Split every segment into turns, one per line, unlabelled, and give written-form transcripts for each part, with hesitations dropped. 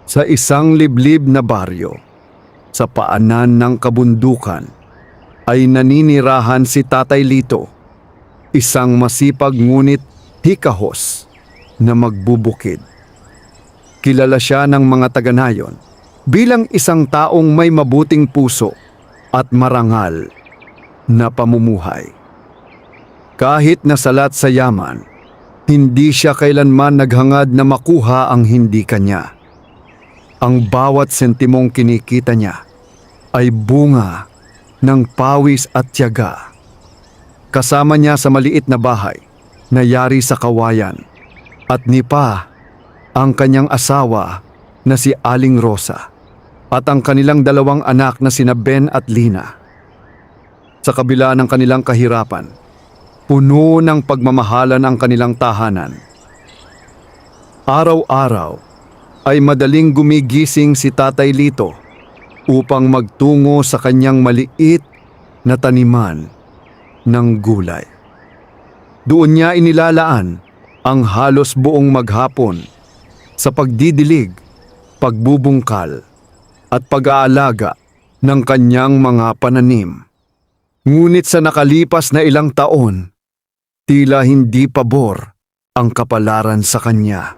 Sa isang liblib na baryo, sa paanan ng kabundukan, ay naninirahan si Tatay Lito, isang masipag ngunit hikahos na magbubukid. Kilala siya ng mga taga-nayon bilang isang taong may mabuting puso at marangal na pamumuhay. Kahit nasalat sa yaman, hindi siya kailanman naghangad na makuha ang hindi kanya. Ang bawat sentimong kinikita niya ay bunga ng pawis at tiyaga. Kasama niya sa maliit na bahay na yari sa kawayan at nipa ang kanyang asawa na si Aling Rosa at ang kanilang dalawang anak na sina Ben at Lina. Sa kabila ng kanilang kahirapan, puno ng pagmamahalan ang kanilang tahanan. Araw-araw ay madaling gumigising si Tatay Lito upang magtungo sa kanyang maliit na taniman ng gulay. Doon niya inilalaan ang halos buong maghapon sa pagdidilig, pagbubungkal at pag-aalaga ng kanyang mga pananim. Ngunit sa nakalipas na ilang taon, tila hindi pabor ang kapalaran sa kanya.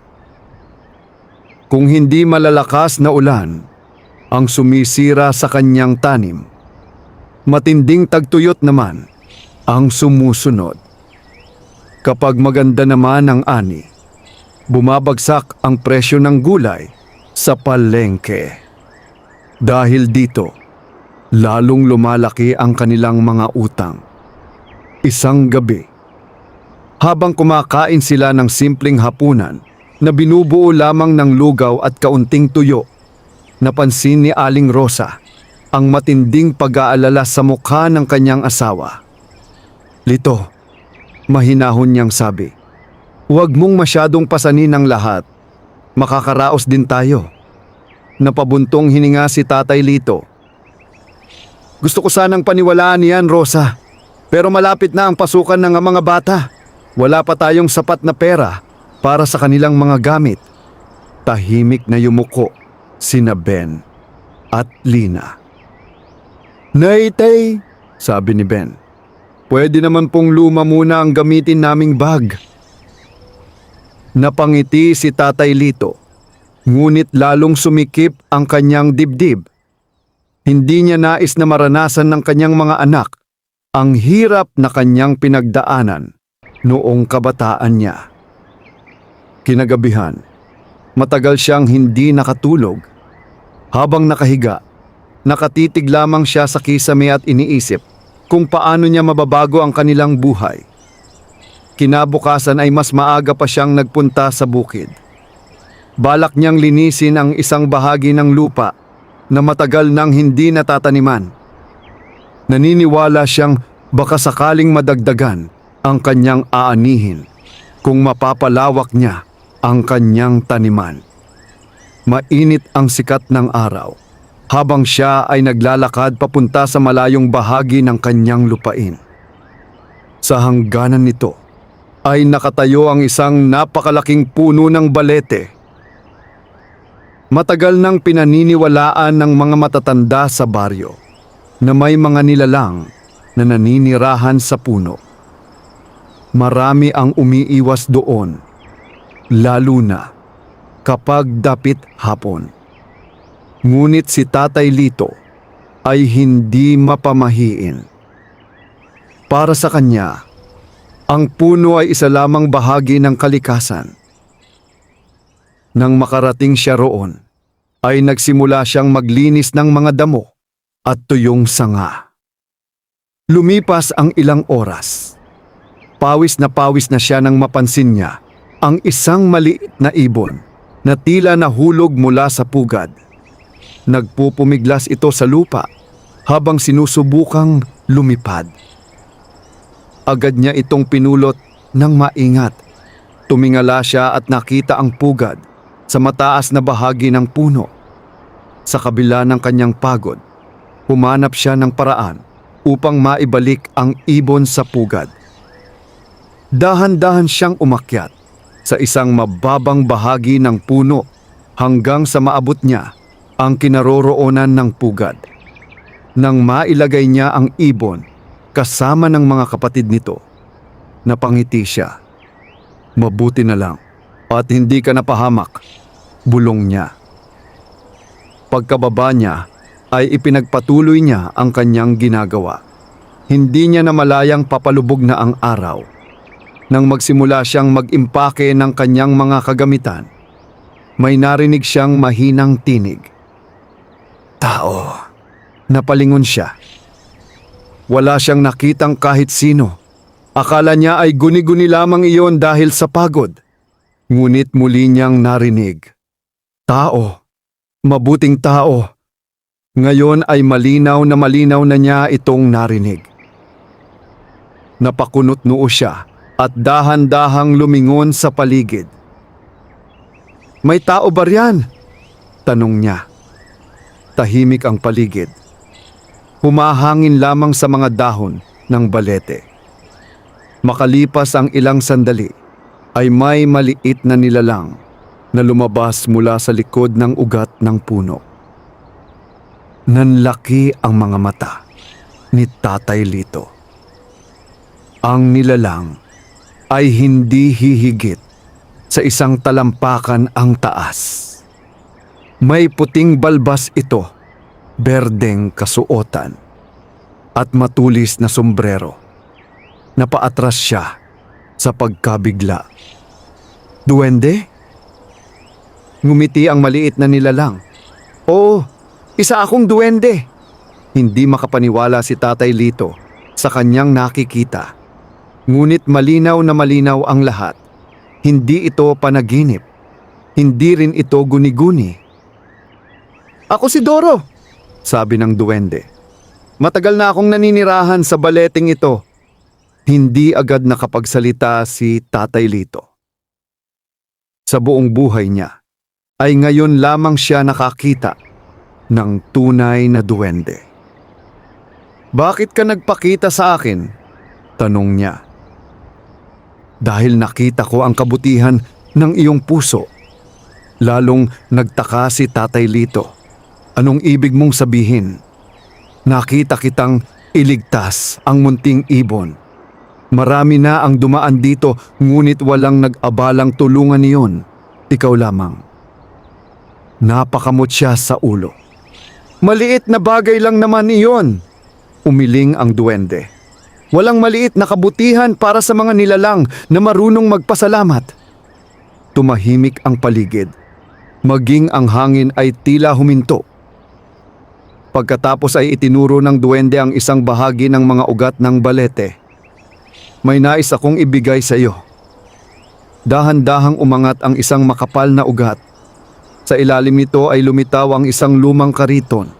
Kung hindi malalakas na ulan ang sumisira sa kanyang tanim, matinding tagtuyot naman ang sumusunod. Kapag maganda naman ang ani, bumabagsak ang presyo ng gulay sa palengke. Dahil dito, lalong lumalaki ang kanilang mga utang. Isang gabi, habang kumakain sila ng simpleng hapunan na binubuo lamang ng lugaw at kaunting tuyo, napansin ni Aling Rosa ang matinding pag-aalala sa mukha ng kanyang asawa. "Lito," mahinahon niyang sabi, "huwag mong masyadong pasanin ang lahat. Makakaraos din tayo." Napabuntong hininga si Tatay Lito. "Gusto ko sanang paniwalaan niyan, Rosa, pero malapit na ang pasukan ng mga bata. Wala pa tayong sapat na pera para sa kanilang mga gamit." Tahimik na yumuko sina Ben at Lina. "Nay, Tay," sabi ni Ben, "pwede naman pong luma muna ang gamitin naming bag." Napangiti si Tatay Lito, ngunit lalong sumikip ang kanyang dibdib. Hindi niya nais na maranasan ng kanyang mga anak ang hirap na kanyang pinagdaanan noong kabataan niya. Kinagabihan, matagal siyang hindi nakatulog. Habang nakahiga, nakatitig lamang siya sa kisame at iniisip kung paano niya mababago ang kanilang buhay. Kinabukasan ay mas maaga pa siyang nagpunta sa bukid. Balak niyang linisin ang isang bahagi ng lupa na matagal nang hindi natataniman. Naniniwala siyang baka sakaling madagdagan ang kanyang aanihin kung mapapalawak niya ang kanyang taniman. Mainit ang sikat ng araw habang siya ay naglalakad papunta sa malayong bahagi ng kanyang lupain. Sa hangganan nito ay nakatayo ang isang napakalaking puno ng balete. Matagal nang pinaniniwalaan ng mga matatanda sa baryo na may mga nilalang na naninirahan sa puno. Marami ang umiiwas doon, lalo na kapag dapit hapon. Ngunit si Tatay Lito ay hindi mapamahiin. Para sa kanya, ang puno ay isa lamang bahagi ng kalikasan. Nang makarating siya roon, ay nagsimula siyang maglinis ng mga damo at tuyong sanga. Lumipas ang ilang oras. Pawis na siya nang mapansin niya ang isang maliit na ibon na tila nahulog mula sa pugad. Nagpupumiglas ito sa lupa habang sinusubukang lumipad. Agad niya itong pinulot ng maingat. Tumingala siya at nakita ang pugad sa mataas na bahagi ng puno. Sa kabila ng kanyang pagod, humanap siya ng paraan upang maibalik ang ibon sa pugad. Dahan-dahan siyang umakyat sa isang mababang bahagi ng puno hanggang sa maabot niya ang kinaroroonan ng pugad. Nang mailagay niya ang ibon kasama ng mga kapatid nito, napangiti siya. Mabuti na lang at hindi ka napahamak, bulong niya. Pagkababa niya ay ipinagpatuloy niya ang kanyang ginagawa. Hindi niya namalayang papalubog na ang araw. Nang magsimula siyang mag-impake ng kanyang mga kagamitan, may narinig siyang mahinang tinig. Tao. Napalingon siya. Wala siyang nakitang kahit sino. Akala niya ay guni-guni lamang iyon dahil sa pagod. Ngunit muli niyang narinig. Tao. Mabuting tao. Ngayon ay malinaw na niya itong narinig. Napakunot noo siya at dahan-dahang lumingon sa paligid. May tao ba riyan? Tanong niya. Tahimik ang paligid. Humahangin lamang sa mga dahon ng balete. Makalipas ang ilang sandali, ay may maliit na nilalang na lumabas mula sa likod ng ugat ng puno. Nanlaki ang mga mata ni Tatay Lito. Ang nilalang ay hindi hihigit sa isang talampakan ang taas. May puting balbas ito, berdeng kasuotan, at matulis na sombrero. Napaatras siya sa pagkabigla. Duwende? Ngumiti ang maliit na nilalang. Oo, isa akong duwende. Hindi makapaniwala si Tatay Lito sa kanyang nakikita. Ngunit malinaw na malinaw ang lahat. Hindi ito panaginip. Hindi rin ito guni-guni. Ako si Doro, sabi ng duwende. Matagal na akong naninirahan sa baleteng ito. Hindi agad nakapagsalita si Tatay Lito. Sa buong buhay niya, ay ngayon lamang siya nakakita ng tunay na duwende. Bakit ka nagpakita sa akin? Tanong niya. Dahil nakita ko ang kabutihan ng iyong puso. Lalong nagtaka si Tatay Lito. Anong ibig mong sabihin? Nakita kitang iligtas ang munting ibon. Marami na ang dumaan dito ngunit walang nag-abalang tulungan niyon. Ikaw lamang. Napakamot siya sa ulo. Maliit na bagay lang naman iyon. Umiling ang duwende. Walang maliit na kabutihan para sa mga nilalang na marunong magpasalamat. Tumahimik ang paligid. Maging ang hangin ay tila huminto. Pagkatapos ay itinuro ng duwende ang isang bahagi ng mga ugat ng balete. May nais akong ibigay sa iyo. Dahan-dahang umangat ang isang makapal na ugat. Sa ilalim nito ay lumitaw ang isang lumang kariton.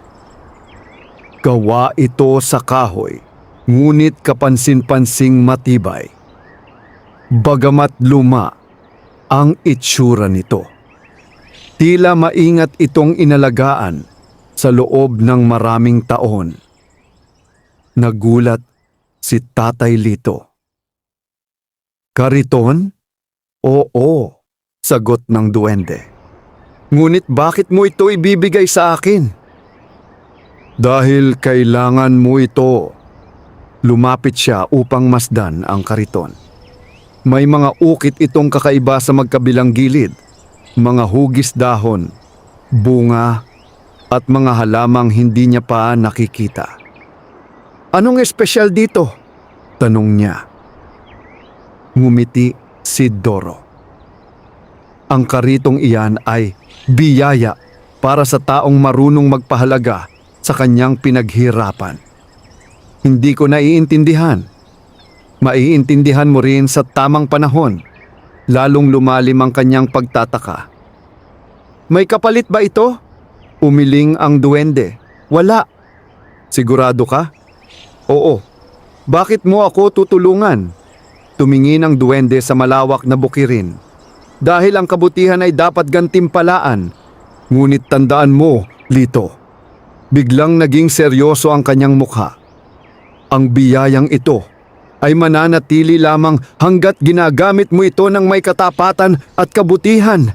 Gawa ito sa kahoy, ngunit kapansin-pansing matibay. Bagamat luma ang itsura nito. Tila maingat itong inalagaan sa loob ng maraming taon. Nagulat si Tatay Lito. Kariton? Oo, sagot ng duwende. Ngunit bakit mo ito ibibigay sa akin? Dahil kailangan mo ito. Lumapit siya upang masdan ang kariton. May mga ukit itong kakaiba sa magkabilang gilid. Mga hugis dahon, bunga, at mga halamang hindi niya pa nakikita. Anong espesyal dito? Tanong niya. Ngumiti si Doro. Ang karitong iyan ay biyaya para sa taong marunong magpahalaga sa kanyang pinaghirapan. Hindi ko naiintindihan. Maiintindihan mo rin sa tamang panahon, lalong lumalim ang kanyang pagtataka. May kapalit ba ito? Umiling ang duwende. Wala. Sigurado ka? Oo. Bakit mo ako tutulungan? Tumingin ang duwende sa malawak na bukirin. Dahil ang kabutihan ay dapat gantimpalaan. Ngunit tandaan mo, Lito. Biglang naging seryoso ang kanyang mukha. Ang biyayang ito ay mananatili lamang hanggat ginagamit mo ito ng may katapatan at kabutihan.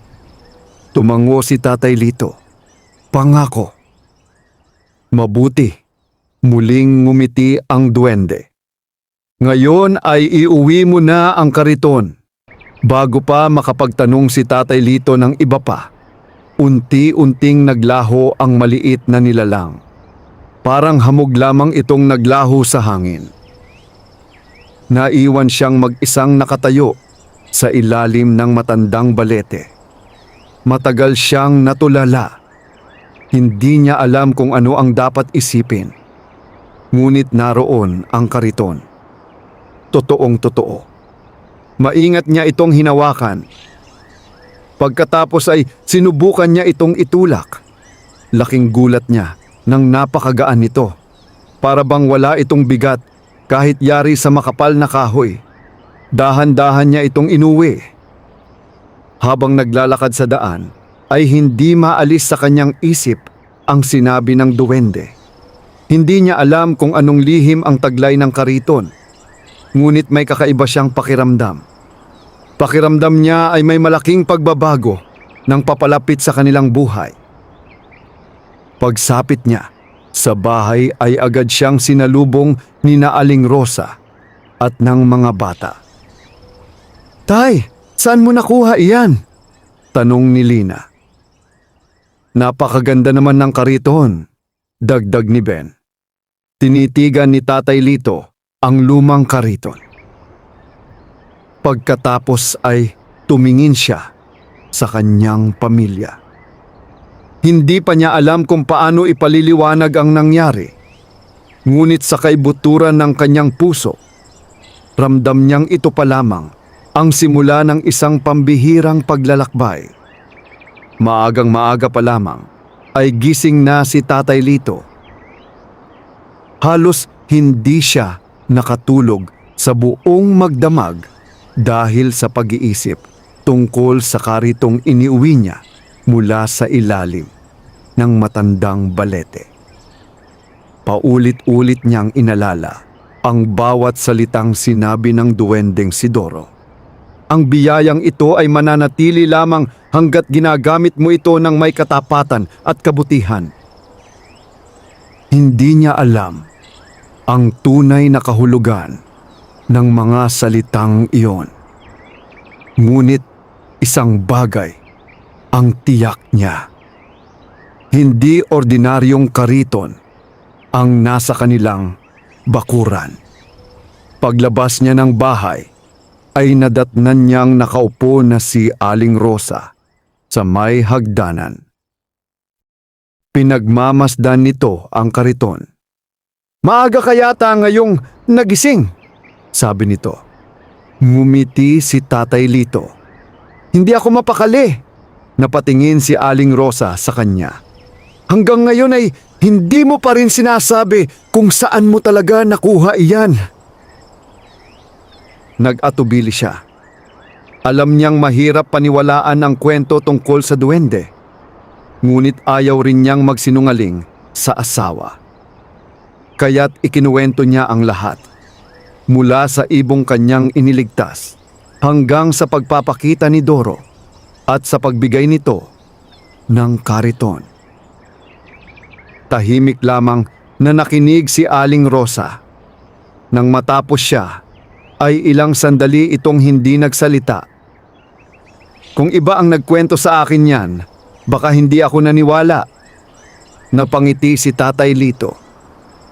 Tumango si Tatay Lito. Pangako. Mabuti. Muling ngumiti ang duwende. Ngayon ay iuwi mo na ang kariton. Bago pa makapagtanong si Tatay Lito ng iba pa, unti-unting naglaho ang maliit na nilalang. Parang hamog lamang itong naglaho sa hangin. Naiwan siyang mag-isang nakatayo sa ilalim ng matandang balete. Matagal siyang natulala. Hindi niya alam kung ano ang dapat isipin. Ngunit naroon ang kariton. Totoong totoo. Maingat niya itong hinawakan. Pagkatapos ay sinubukan niya itong itulak. Laking gulat niya nang napakagaan nito. Para bang wala itong bigat kahit yari sa makapal na kahoy. Dahan-dahan niya itong inuwi. Habang naglalakad sa daan, ay hindi maalis sa kanyang isip ang sinabi ng duwende. Hindi niya alam kung anong lihim ang taglay ng kariton. Ngunit may kakaiba siyang pakiramdam. Pakiramdam niya ay may malaking pagbabago nang papalapit sa kanilang buhay. Pagsapit niya, sa bahay ay agad siyang sinalubong ni Aling Rosa at ng mga bata. "Tay, saan mo nakuha iyan?" tanong ni Lina. "Napakaganda naman ng kariton," dagdag ni Ben. Tinitigan ni Tatay Lito ang lumang kariton. Pagkatapos ay tumingin siya sa kanyang pamilya. Hindi pa niya alam kung paano ipaliliwanag ang nangyari. Ngunit sa kaibuturan ng kanyang puso, ramdam niyang ito pa lamang ang simula ng isang pambihirang paglalakbay. Maagang maaga pa lamang ay gising na si Tatay Lito. Halos hindi siya nakatulog sa buong magdamag dahil sa pag-iisip tungkol sa karitong iniuwi niya mula sa ilalim ng matandang balete. Paulit-ulit niyang inalala ang bawat salitang sinabi ng duwendeng si Doro. Ang biyayang ito ay mananatili lamang hanggat ginagamit mo ito ng may katapatan at kabutihan. Hindi niya alam ang tunay na kahulugan ng mga salitang iyon. Ngunit isang bagay ang tiyak niya. Hindi ordinaryong kariton ang nasa kanilang bakuran. Paglabas niya ng bahay, ay nadatnan niyang nakaupo na si Aling Rosa sa may hagdanan. Pinagmamasdan nito ang kariton. "Maaga ka yata ngayong nagising," sabi nito. Ngumiti si Tatay Lito. "Hindi ako mapakali." Napatingin si Aling Rosa sa kanya. "Hanggang ngayon ay hindi mo pa rin sinasabi kung saan mo talaga nakuha iyan." Nag-atubili siya. Alam niyang mahirap paniwalaan ang kwento tungkol sa duwende. Ngunit ayaw rin niyang magsinungaling sa asawa. Kaya't ikinuwento niya ang lahat. Mula sa ibong kanyang iniligtas hanggang sa pagpapakita ni Doro at sa pagbigay nito ng kariton. Tahimik lamang na nakinig si Aling Rosa. Nang matapos siya, ay ilang sandali itong hindi nagsalita. "Kung iba ang nagkwento sa akin yan, baka hindi ako naniwala." Napangiti si Tatay Lito.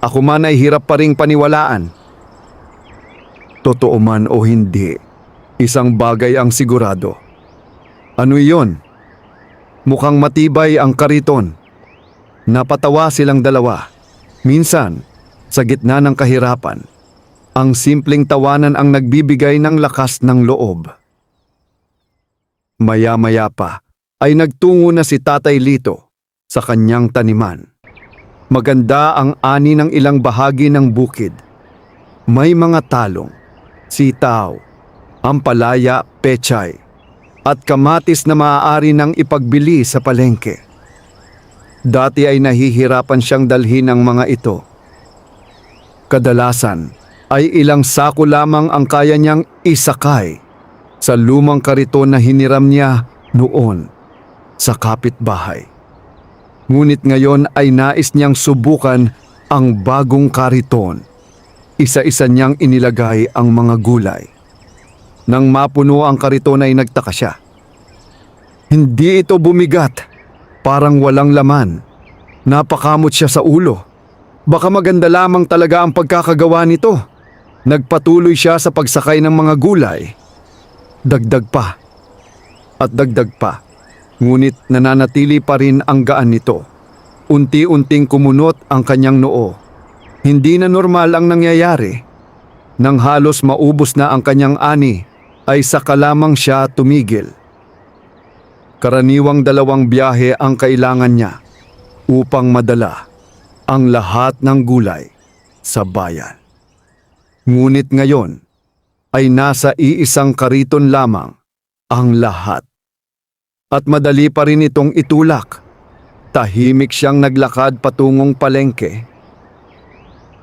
"Ako man ay hirap pa ring paniwalaan." Totoo man o hindi, isang bagay ang sigurado. "Ano iyon?" "Mukhang matibay ang kariton." Napatawa silang dalawa. Minsan, sa gitna ng kahirapan, ang simpleng tawanan ang nagbibigay ng lakas ng loob. Maya-maya pa ay nagtungo na si Tatay Lito sa kanyang taniman. Maganda ang ani ng ilang bahagi ng bukid. May mga talong, sitaw, ampalaya, pechay, at kamatis na maaari nang ipagbili sa palengke. Dati ay nahihirapan siyang dalhin ang mga ito. Kadalasan ay ilang sako lamang ang kaya niyang isakay sa lumang kariton na hiniram niya noon sa kapitbahay. Ngunit ngayon ay nais niyang subukan ang bagong kariton. Isa-isa niyang inilagay ang mga gulay. Nang mapuno ang kariton ay nagtaka siya. Hindi ito bumigat, parang walang laman. Napakamot siya sa ulo. Baka maganda lamang talaga ang pagkakagawa nito. Nagpatuloy siya sa pagsakay ng mga gulay. Dagdag pa at dagdag pa. Ngunit nananatili pa rin ang gaan nito. Unti-unting kumunot ang kanyang noo. Hindi na normal ang nangyayari. Nang halos maubos na ang kanyang ani, ay saka lamang siya tumigil. Karaniwang 2 biyahe ang kailangan niya upang madala ang lahat ng gulay sa bayan. Ngunit ngayon ay nasa iisang kariton lamang ang lahat. At madali pa rin itong itulak. Tahimik siyang naglakad patungong palengke.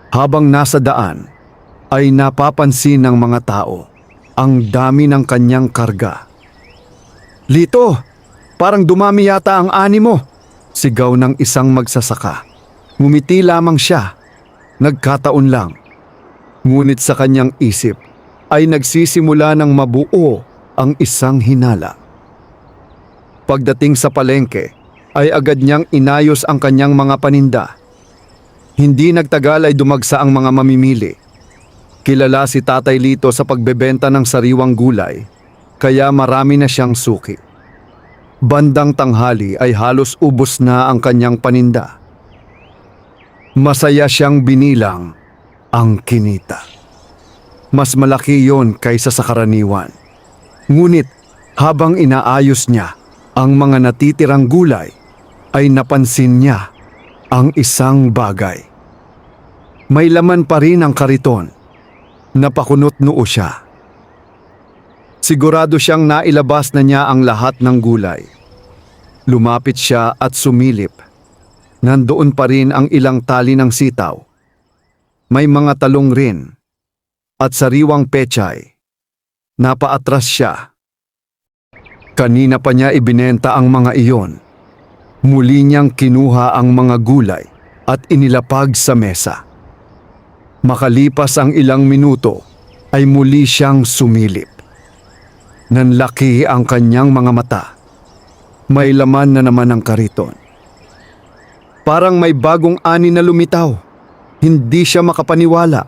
Habang nasa daan, ay napapansin ng mga tao ang dami ng kanyang karga. "Lito, parang dumami yata ang ani mo," sigaw ng isang magsasaka. Ngumiti lamang siya. Nagkataon lang. Ngunit sa kanyang isip ay nagsisimula ng mabuo ang isang hinala. Pagdating sa palengke, ay agad niyang inayos ang kanyang mga paninda. Hindi nagtagal ay dumagsa ang mga mamimili. Kilala si Tatay Lito sa pagbebenta ng sariwang gulay, kaya marami na siyang suki. Bandang tanghali ay halos ubos na ang kanyang paninda. Masaya siyang binilang ang kinita. Mas malaki yon kaysa sa karaniwan. Ngunit habang inaayos niya ang mga natitirang gulay, ay napansin niya ang isang bagay. May laman pa rin ang kariton. Napakunot noo siya. Sigurado siyang nailabas na niya ang lahat ng gulay. Lumapit siya at sumilip. Nandoon pa rin ang ilang tali ng sitaw. May mga talong rin at sariwang pechay. Napaatras siya. Kanina pa niya ibinenta ang mga iyon. Muli niyang kinuha ang mga gulay at inilapag sa mesa. Makalipas ang ilang minuto ay muli siyang sumilip. Nanlaki ang kanyang mga mata. May laman na naman ang kariton. Parang may bagong ani na lumitaw. Hindi siya makapaniwala.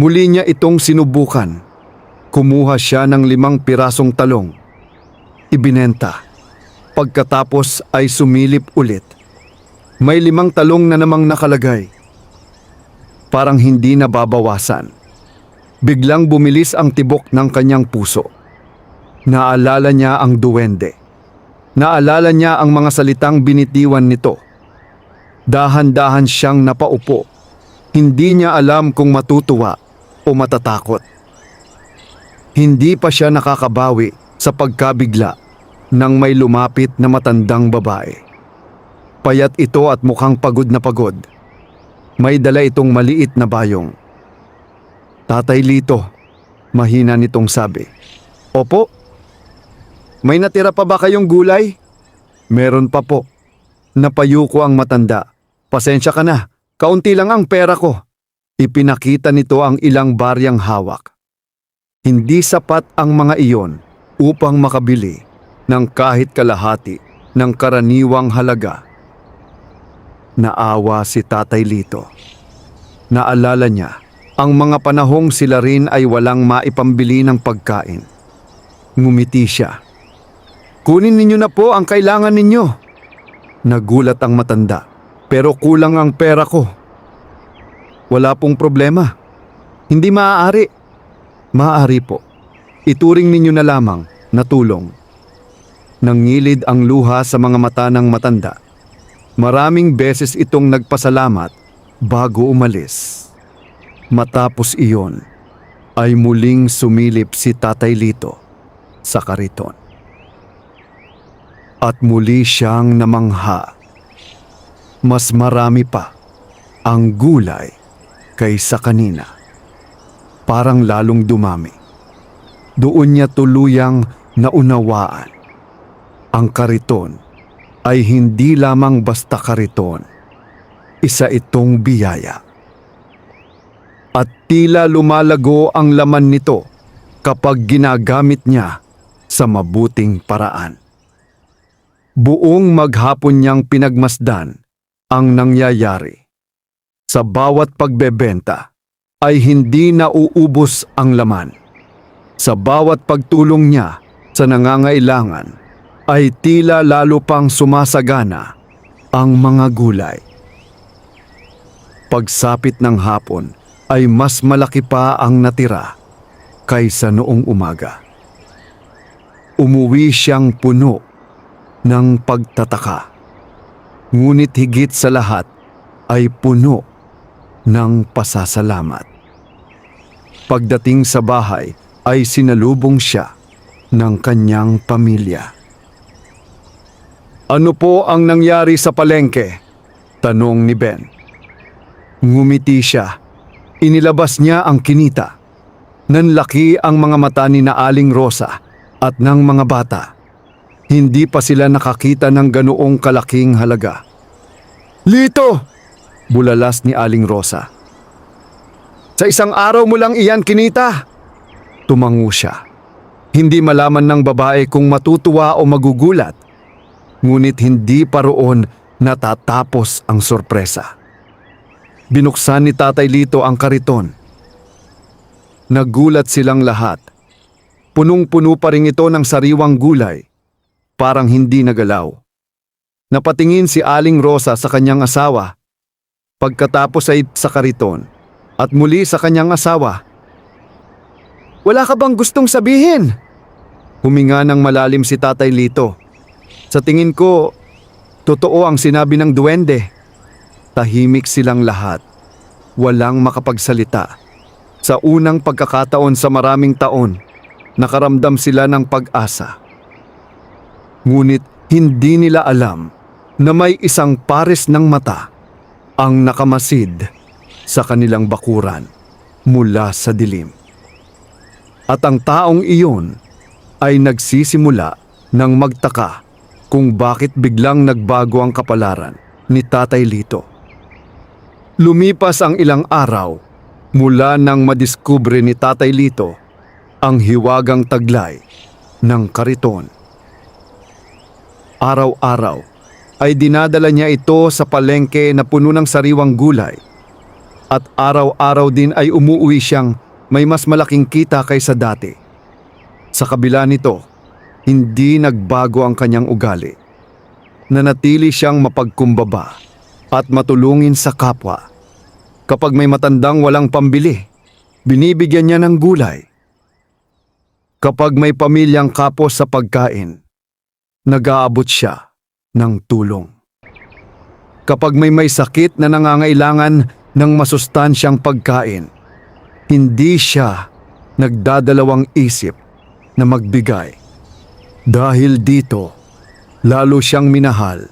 Muli niya itong sinubukan. Kumuha siya ng 5 pirasong talong. Ibinenta. Pagkatapos ay sumilip ulit. May 5 talong na namang nakalagay. Parang hindi nababawasan. Biglang bumilis ang tibok ng kanyang puso. Naalala niya ang duwende. Naalala niya ang mga salitang binitiwan nito. Dahan-dahan siyang napaupo. Hindi niya alam kung matutuwa o matatakot. Hindi pa siya nakakabawi sa pagkabigla nang may lumapit na matandang babae. Payat ito at mukhang pagod na pagod. May dala itong maliit na bayong. "Tatay Lito," mahina nitong sabi. "Opo." "May natira pa ba kayong gulay?" "Meron pa po." Napayuko ang matanda. "Pasensya ka na, kaunti lang ang pera ko." Ipinakita nito ang ilang baryang hawak. Hindi sapat ang mga iyon upang makabili ng kahit kalahati ng karaniwang halaga. Naawa si Tatay Lito. Naalala niya ang mga panahong sila rin ay walang maipambili ng pagkain. Ngumiti siya. "Kunin ninyo na po ang kailangan ninyo." Nagulat ang matanda. "Pero kulang ang pera ko." "Wala pong problema. Hindi maaari." "Maaari po. Ituring ninyo na lamang na tulong." Nangilid ang luha sa mga mata ng matanda. Maraming beses itong nagpasalamat bago umalis. Matapos iyon, ay muling sumilip si Tatay Lito sa kariton. At muli siyang namangha. Mas marami pa ang gulay kaysa kanina. Parang lalong dumami. Doon niya tuluyang naunawaan. Ang kariton ay hindi lamang basta kariton. Isa itong biyaya. At tila lumalago ang laman nito kapag ginagamit niya sa mabuting paraan. Buong maghapon niyang pinagmasdan ang nangyayari. Sa bawat pagbebenta ay hindi nauubos ang laman. Sa bawat pagtulong niya sa nangangailangan ay tila lalo pang sumasagana ang mga gulay. Pagsapit ng hapon ay mas malaki pa ang natira kaysa noong umaga. Umuwi siyang puno ng pagtataka. Ngunit higit sa lahat ay puno ng pasasalamat. Pagdating sa bahay ay sinalubong siya ng kanyang pamilya. "Ano po ang nangyari sa palengke?" tanong ni Ben. Ngumiti siya. Inilabas niya ang kinita. Nanlaki ang mga mata ni na Aling Rosa at ng mga bata. Hindi pa sila nakakita ng ganoong kalaking halaga. "Lito!" bulalas ni Aling Rosa. "Sa isang araw mo lang iyan kinita!" Tumango siya. Hindi malaman ng babae kung matutuwa o magugulat. Ngunit hindi pa roon natatapos ang sorpresa. Binuksan ni Tatay Lito ang kariton. Nagulat silang lahat. Punong-puno pa rin ito ng sariwang gulay. Parang hindi nagalaw. Napatingin si Aling Rosa sa kanyang asawa. Pagkatapos ay sa kariton. At muli sa kanyang asawa. "Wala ka bang gustong sabihin?" Huminga ng malalim si Tatay Lito. "Sa tingin ko, totoo ang sinabi ng duwende." Tahimik silang lahat. Walang makapagsalita. Sa unang pagkakataon sa maraming taon, nakaramdam sila ng pag-asa. Ngunit hindi nila alam na may isang pares ng mata ang nakamasid sa kanilang bakuran mula sa dilim. At ang taong iyon ay nagsisimula ng magtaka kung bakit biglang nagbago ang kapalaran ni Tatay Lito. Lumipas ang ilang araw mula nang madiskubre ni Tatay Lito ang hiwagang taglay ng kariton. Araw-araw ay dinadala niya ito sa palengke na puno ng sariwang gulay at araw-araw din ay umuwi siyang may mas malaking kita kaysa dati. Sa kabila nito, hindi nagbago ang kanyang ugali. Nanatili siyang mapagkumbaba at matulungin sa kapwa. Kapag may matandang walang pambili, binibigyan niya ng gulay. Kapag may pamilyang kapos sa pagkain, nag-aabot siya ng tulong. Kapag may sakit na nangangailangan ng masustansyang pagkain, hindi siya nagdadalawang isip na magbigay. Dahil dito, lalo siyang minahal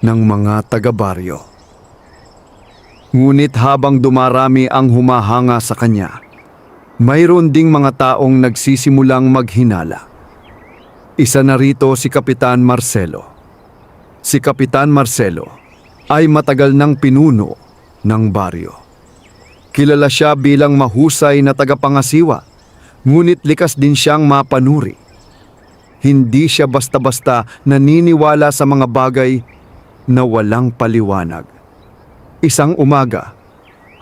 ng mga taga-baryo. Ngunit habang dumarami ang humahanga sa kanya, mayroon ding mga taong nagsisimulang maghinala. Isa na rito si Kapitan Marcelo. Si Kapitan Marcelo ay matagal nang pinuno ng baryo. Kilala siya bilang mahusay na tagapangasiwa, ngunit likas din siyang mapanuri. Hindi siya basta-basta naniniwala sa mga bagay na walang paliwanag. Isang umaga,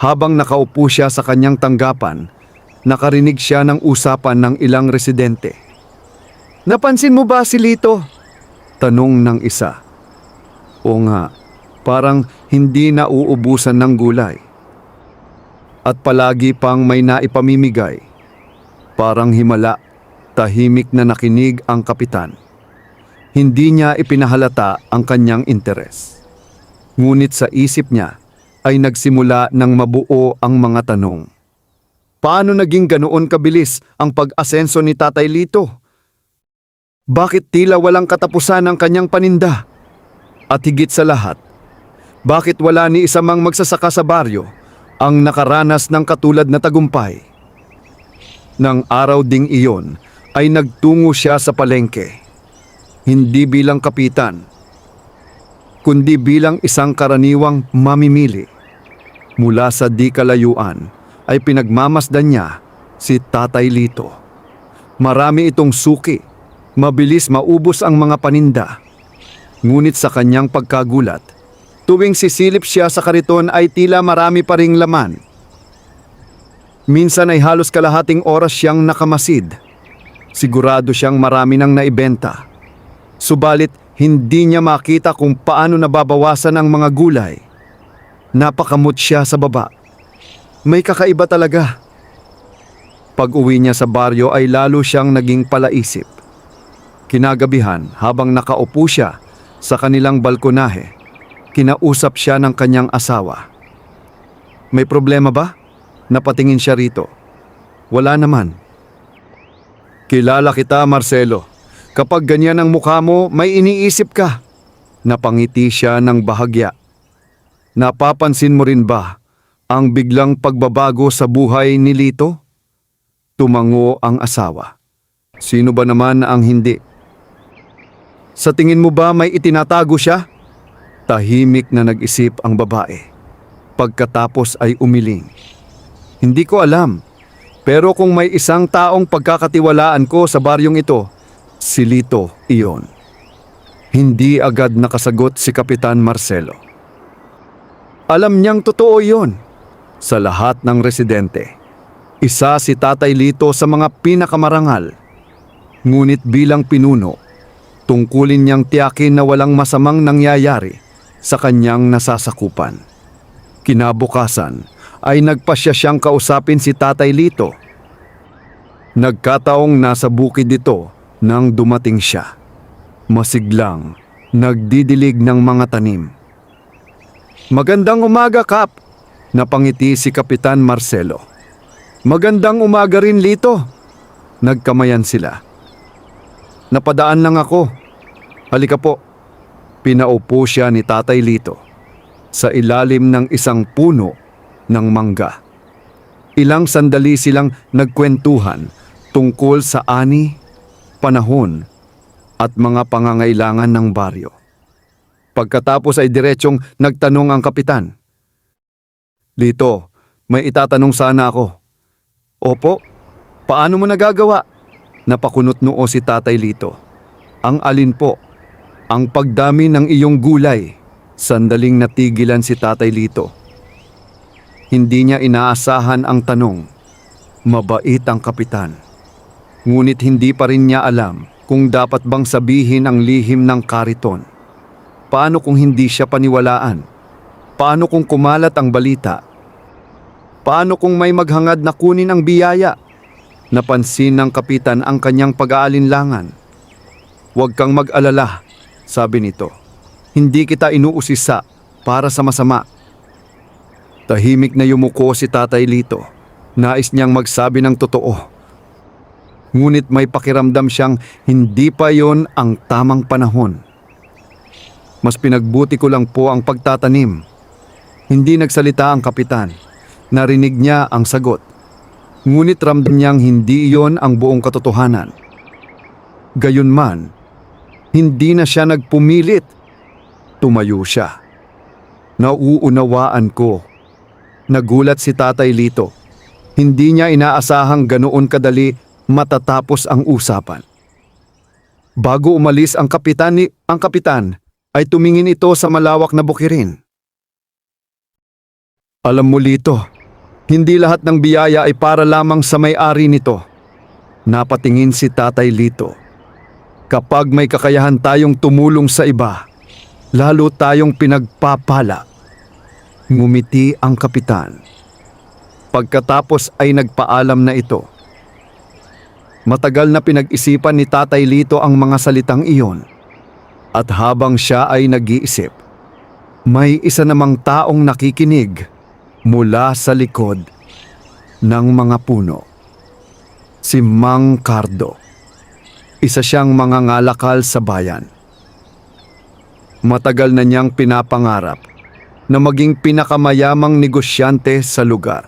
habang nakaupo siya sa kanyang tanggapan, nakarinig siya ng usapan ng ilang residente. "Napansin mo ba si Lito?" tanong ng isa. "O nga, parang hindi nauubusan ng gulay. At palagi pang may naipamimigay." Parang himala, tahimik na nakinig ang kapitan. Hindi niya ipinahalata ang kanyang interes. Ngunit sa isip niya ay nagsimula ng mabuo ang mga tanong. Paano naging ganoon kabilis ang pag-asenso ni Tatay Lito? Bakit tila walang katapusan ang kanyang paninda? At higit sa lahat, bakit wala ni isa mang magsasaka sa baryo ang nakaranas ng katulad na tagumpay? Nang araw ding iyon ay nagtungo siya sa palengke. Hindi bilang kapitan, kundi bilang isang karaniwang mamimili. Mula sa di kalayuan ay pinagmamasdan niya si Tatay Lito. Marami itong suki, mabilis maubos ang mga paninda. Ngunit sa kanyang pagkagulat, tuwing sisilip siya sa kariton ay tila marami pa ring laman. Minsan ay halos kalahating oras siyang nakamasid. Sigurado siyang marami nang naibenta. Subalit hindi niya makita kung paano nababawasan ang mga gulay. Napakamot siya sa baba. May kakaiba talaga. Pag-uwi niya sa baryo ay lalo siyang naging palaisip. Kinagabihan habang nakaupo siya sa kanilang balkonahe, kinausap siya ng kanyang asawa. May problema ba? Napatingin siya rito. Wala naman. Kilala kita, Marcelo. Kapag ganyan ang mukha mo, may iniisip ka. Napangiti siya ng bahagya. Napapansin mo rin ba ang biglang pagbabago sa buhay ni Lito? Tumango ang asawa. Sino ba naman ang hindi? Sa tingin mo ba may itinatago siya? Tahimik na nag-isip ang babae. Pagkatapos ay umiling. Hindi ko alam, pero kung may isang taong pagkakatiwalaan ko sa baryong ito, si Lito iyon. Hindi agad nakasagot si Kapitan Marcelo. Alam niyang totoo iyon. Sa lahat ng residente, isa si Tatay Lito sa mga pinakamarangal. Ngunit bilang pinuno, tungkulin niyang tiyakin na walang masamang nangyayari sa kanyang nasasakupan. Kinabukasan ay nagpasya siyang kausapin si Tatay Lito. Nagkataong nasa bukid ito nang dumating siya. Masiglang, nagdidilig ng mga tanim. Magandang umaga, Kap! Napangiti si Kapitan Marcelo. Magandang umaga rin, Lito! Nagkamayan sila. Napadaan lang ako. Halika po. Pinaupo siya ni Tatay Lito sa ilalim ng isang puno ng mangga. Ilang sandali silang nagkwentuhan tungkol sa ani, panahon at mga pangangailangan ng baryo. Pagkatapos ay diretsyong nagtanong ang kapitan. Lito, may itatanong sana ako. Opo, paano mo nagagawa? Napakunot noo si Tatay Lito. Ang alin po? Ang pagdami ng iyong gulay. Sandaling natigilan si Tatay Lito. Hindi niya inaasahan ang tanong. Mabait ang kapitan. Ngunit hindi pa rin niya alam kung dapat bang sabihin ang lihim ng kariton. Paano kung hindi siya paniwalaan? Paano kung kumalat ang balita? Paano kung may maghangad na kunin ang biyaya? Napansin ng kapitan ang kanyang pag-aalinlangan. Huwag kang mag-alala, sabi nito. Hindi kita inuusisa para sa masama. Tahimik na yumuko si Tatay Lito. Nais niyang magsabi ng totoo. Ngunit may pakiramdam siyang hindi pa yon ang tamang panahon. Mas pinagbuti ko lang po ang pagtatanim. Hindi nagsalita ang kapitan. Narinig niya ang sagot. Ngunit ramdam niyang hindi iyon ang buong katotohanan. Gayunman, hindi na siya nagpumilit. Tumayo siya. Nauunawaan ko. Nagulat si Tatay Lito. Hindi niya inaasahang ganoon kadali matatapos ang usapan. Bago umalis ang kapitan ay tumingin ito sa malawak na bukirin. Alam mo, Lito, hindi lahat ng biyaya ay para lamang sa may-ari nito. Napatingin si Tatay Lito. Kapag may kakayahan tayong tumulong sa iba, lalo tayong pinagpapala. Ngumiti ang kapitan. Pagkatapos ay nagpaalam na ito. Matagal na pinag-isipan ni Tatay Lito ang mga salitang iyon. At habang siya ay nag-iisip, may isa namang taong nakikinig mula sa likod ng mga puno. Si Mang Cardo. Isa siyang mangangalakal sa bayan. Matagal na niyang pinapangarap na maging pinakamayamang negosyante sa lugar.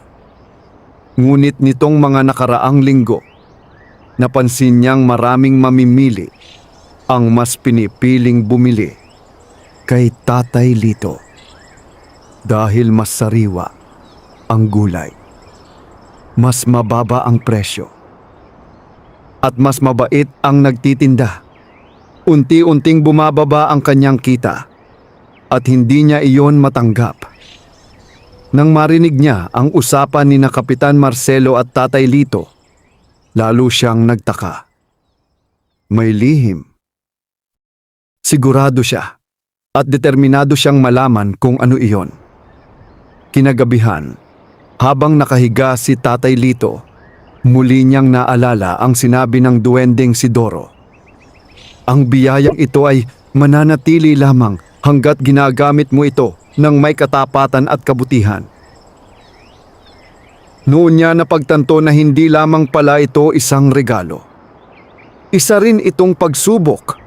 Ngunit nitong mga nakaraang linggo, napansin niyang maraming mamimili ang mas pinipiling bumili kay Tatay Lito. Dahil mas sariwa ang gulay, mas mababa ang presyo, at mas mabait ang nagtitinda. Unti-unting bumababa ang kanyang kita at hindi niya iyon matanggap. Nang marinig niya ang usapan ni na Kapitan Marcelo at Tatay Lito, lalo siyang nagtaka. May lihim. Sigurado siya at determinado siyang malaman kung ano iyon. Kinagabihan, habang nakahiga si Tatay Lito, muli niyang naalala ang sinabi ng duwending si Doro. Ang biyayang ito ay mananatili lamang hanggat ginagamit mo ito ng may katapatan at kabutihan. Noon niya napagtanto na hindi lamang pala ito isang regalo. Isa rin itong pagsubok.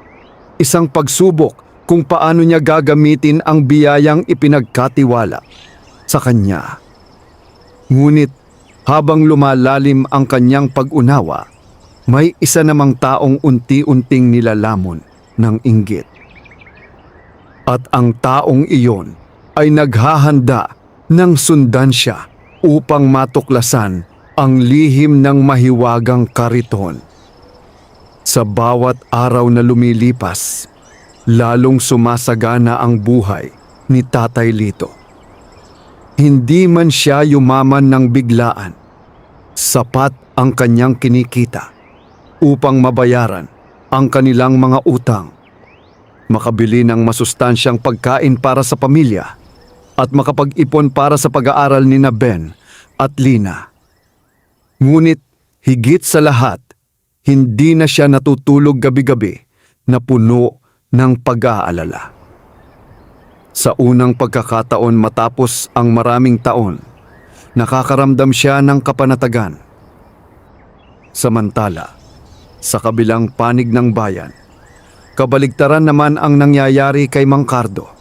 Isang pagsubok kung paano niya gagamitin ang biyayang ipinagkatiwala sa kanya. Ngunit habang lumalalim ang kanyang pag-unawa, may isa namang taong unti-unting nilalamon ng inggit. At ang taong iyon ay naghahanda ng sundan siya upang matuklasan ang lihim ng mahiwagang kariton. Sa bawat araw na lumilipas, lalong sumasagana ang buhay ni Tatay Lito. Hindi man siya yumaman ng biglaan, sapat ang kanyang kinikita upang mabayaran ang kanilang mga utang, makabili ng masustansyang pagkain para sa pamilya, at makapag-ipon para sa pag-aaral ni na Ben at Lina. Ngunit higit sa lahat, hindi na siya natutulog gabi-gabi na puno ng pag-aalala. Sa unang pagkakataon matapos ang maraming taon, nakakaramdam siya ng kapanatagan. Samantala, sa kabilang panig ng bayan, kabaligtaran naman ang nangyayari kay Mang Cardo.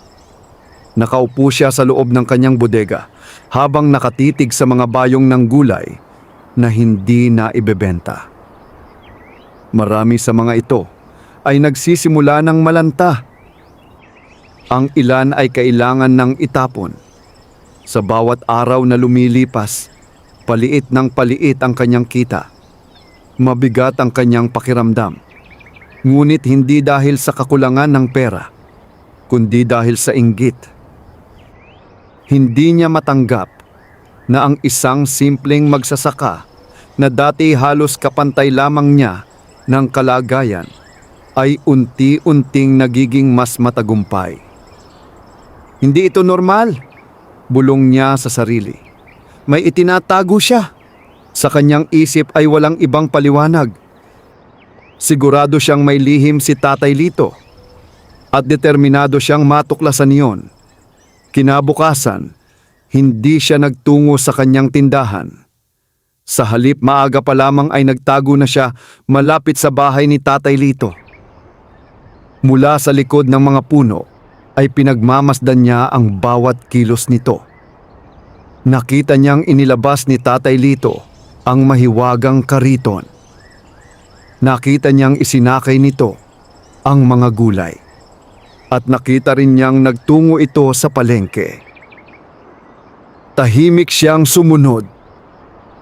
Nakaupo siya sa loob ng kanyang bodega habang nakatitig sa mga bayong ng gulay na hindi na ibebenta. Marami sa mga ito ay nagsisimula ng malanta. Ang ilan ay kailangan ng itapon. Sa bawat araw na lumilipas, paliit ng paliit ang kanyang kita. Mabigat ang kanyang pakiramdam. Ngunit hindi dahil sa kakulangan ng pera, kundi dahil sa inggit. Hindi niya matanggap na ang isang simpleng magsasaka na dati halos kapantay lamang niya ng kalagayan ay unti-unting nagiging mas matagumpay. Hindi ito normal, bulong niya sa sarili. May itinatago siya. Sa kanyang isip ay walang ibang paliwanag. Sigurado siyang may lihim si Tatay Lito at determinado siyang matuklasan iyon. Kinabukasan, hindi siya nagtungo sa kanyang tindahan. Sa halip maaga pa lamang ay nagtago na siya malapit sa bahay ni Tatay Lito. Mula sa likod ng mga puno ay pinagmamasdan niya ang bawat kilos nito. Nakita niyang inilabas ni Tatay Lito ang mahiwagang kariton. Nakita niyang isinakay nito ang mga gulay. At nakita rin niyang nagtungo ito sa palengke. Tahimik siyang sumunod.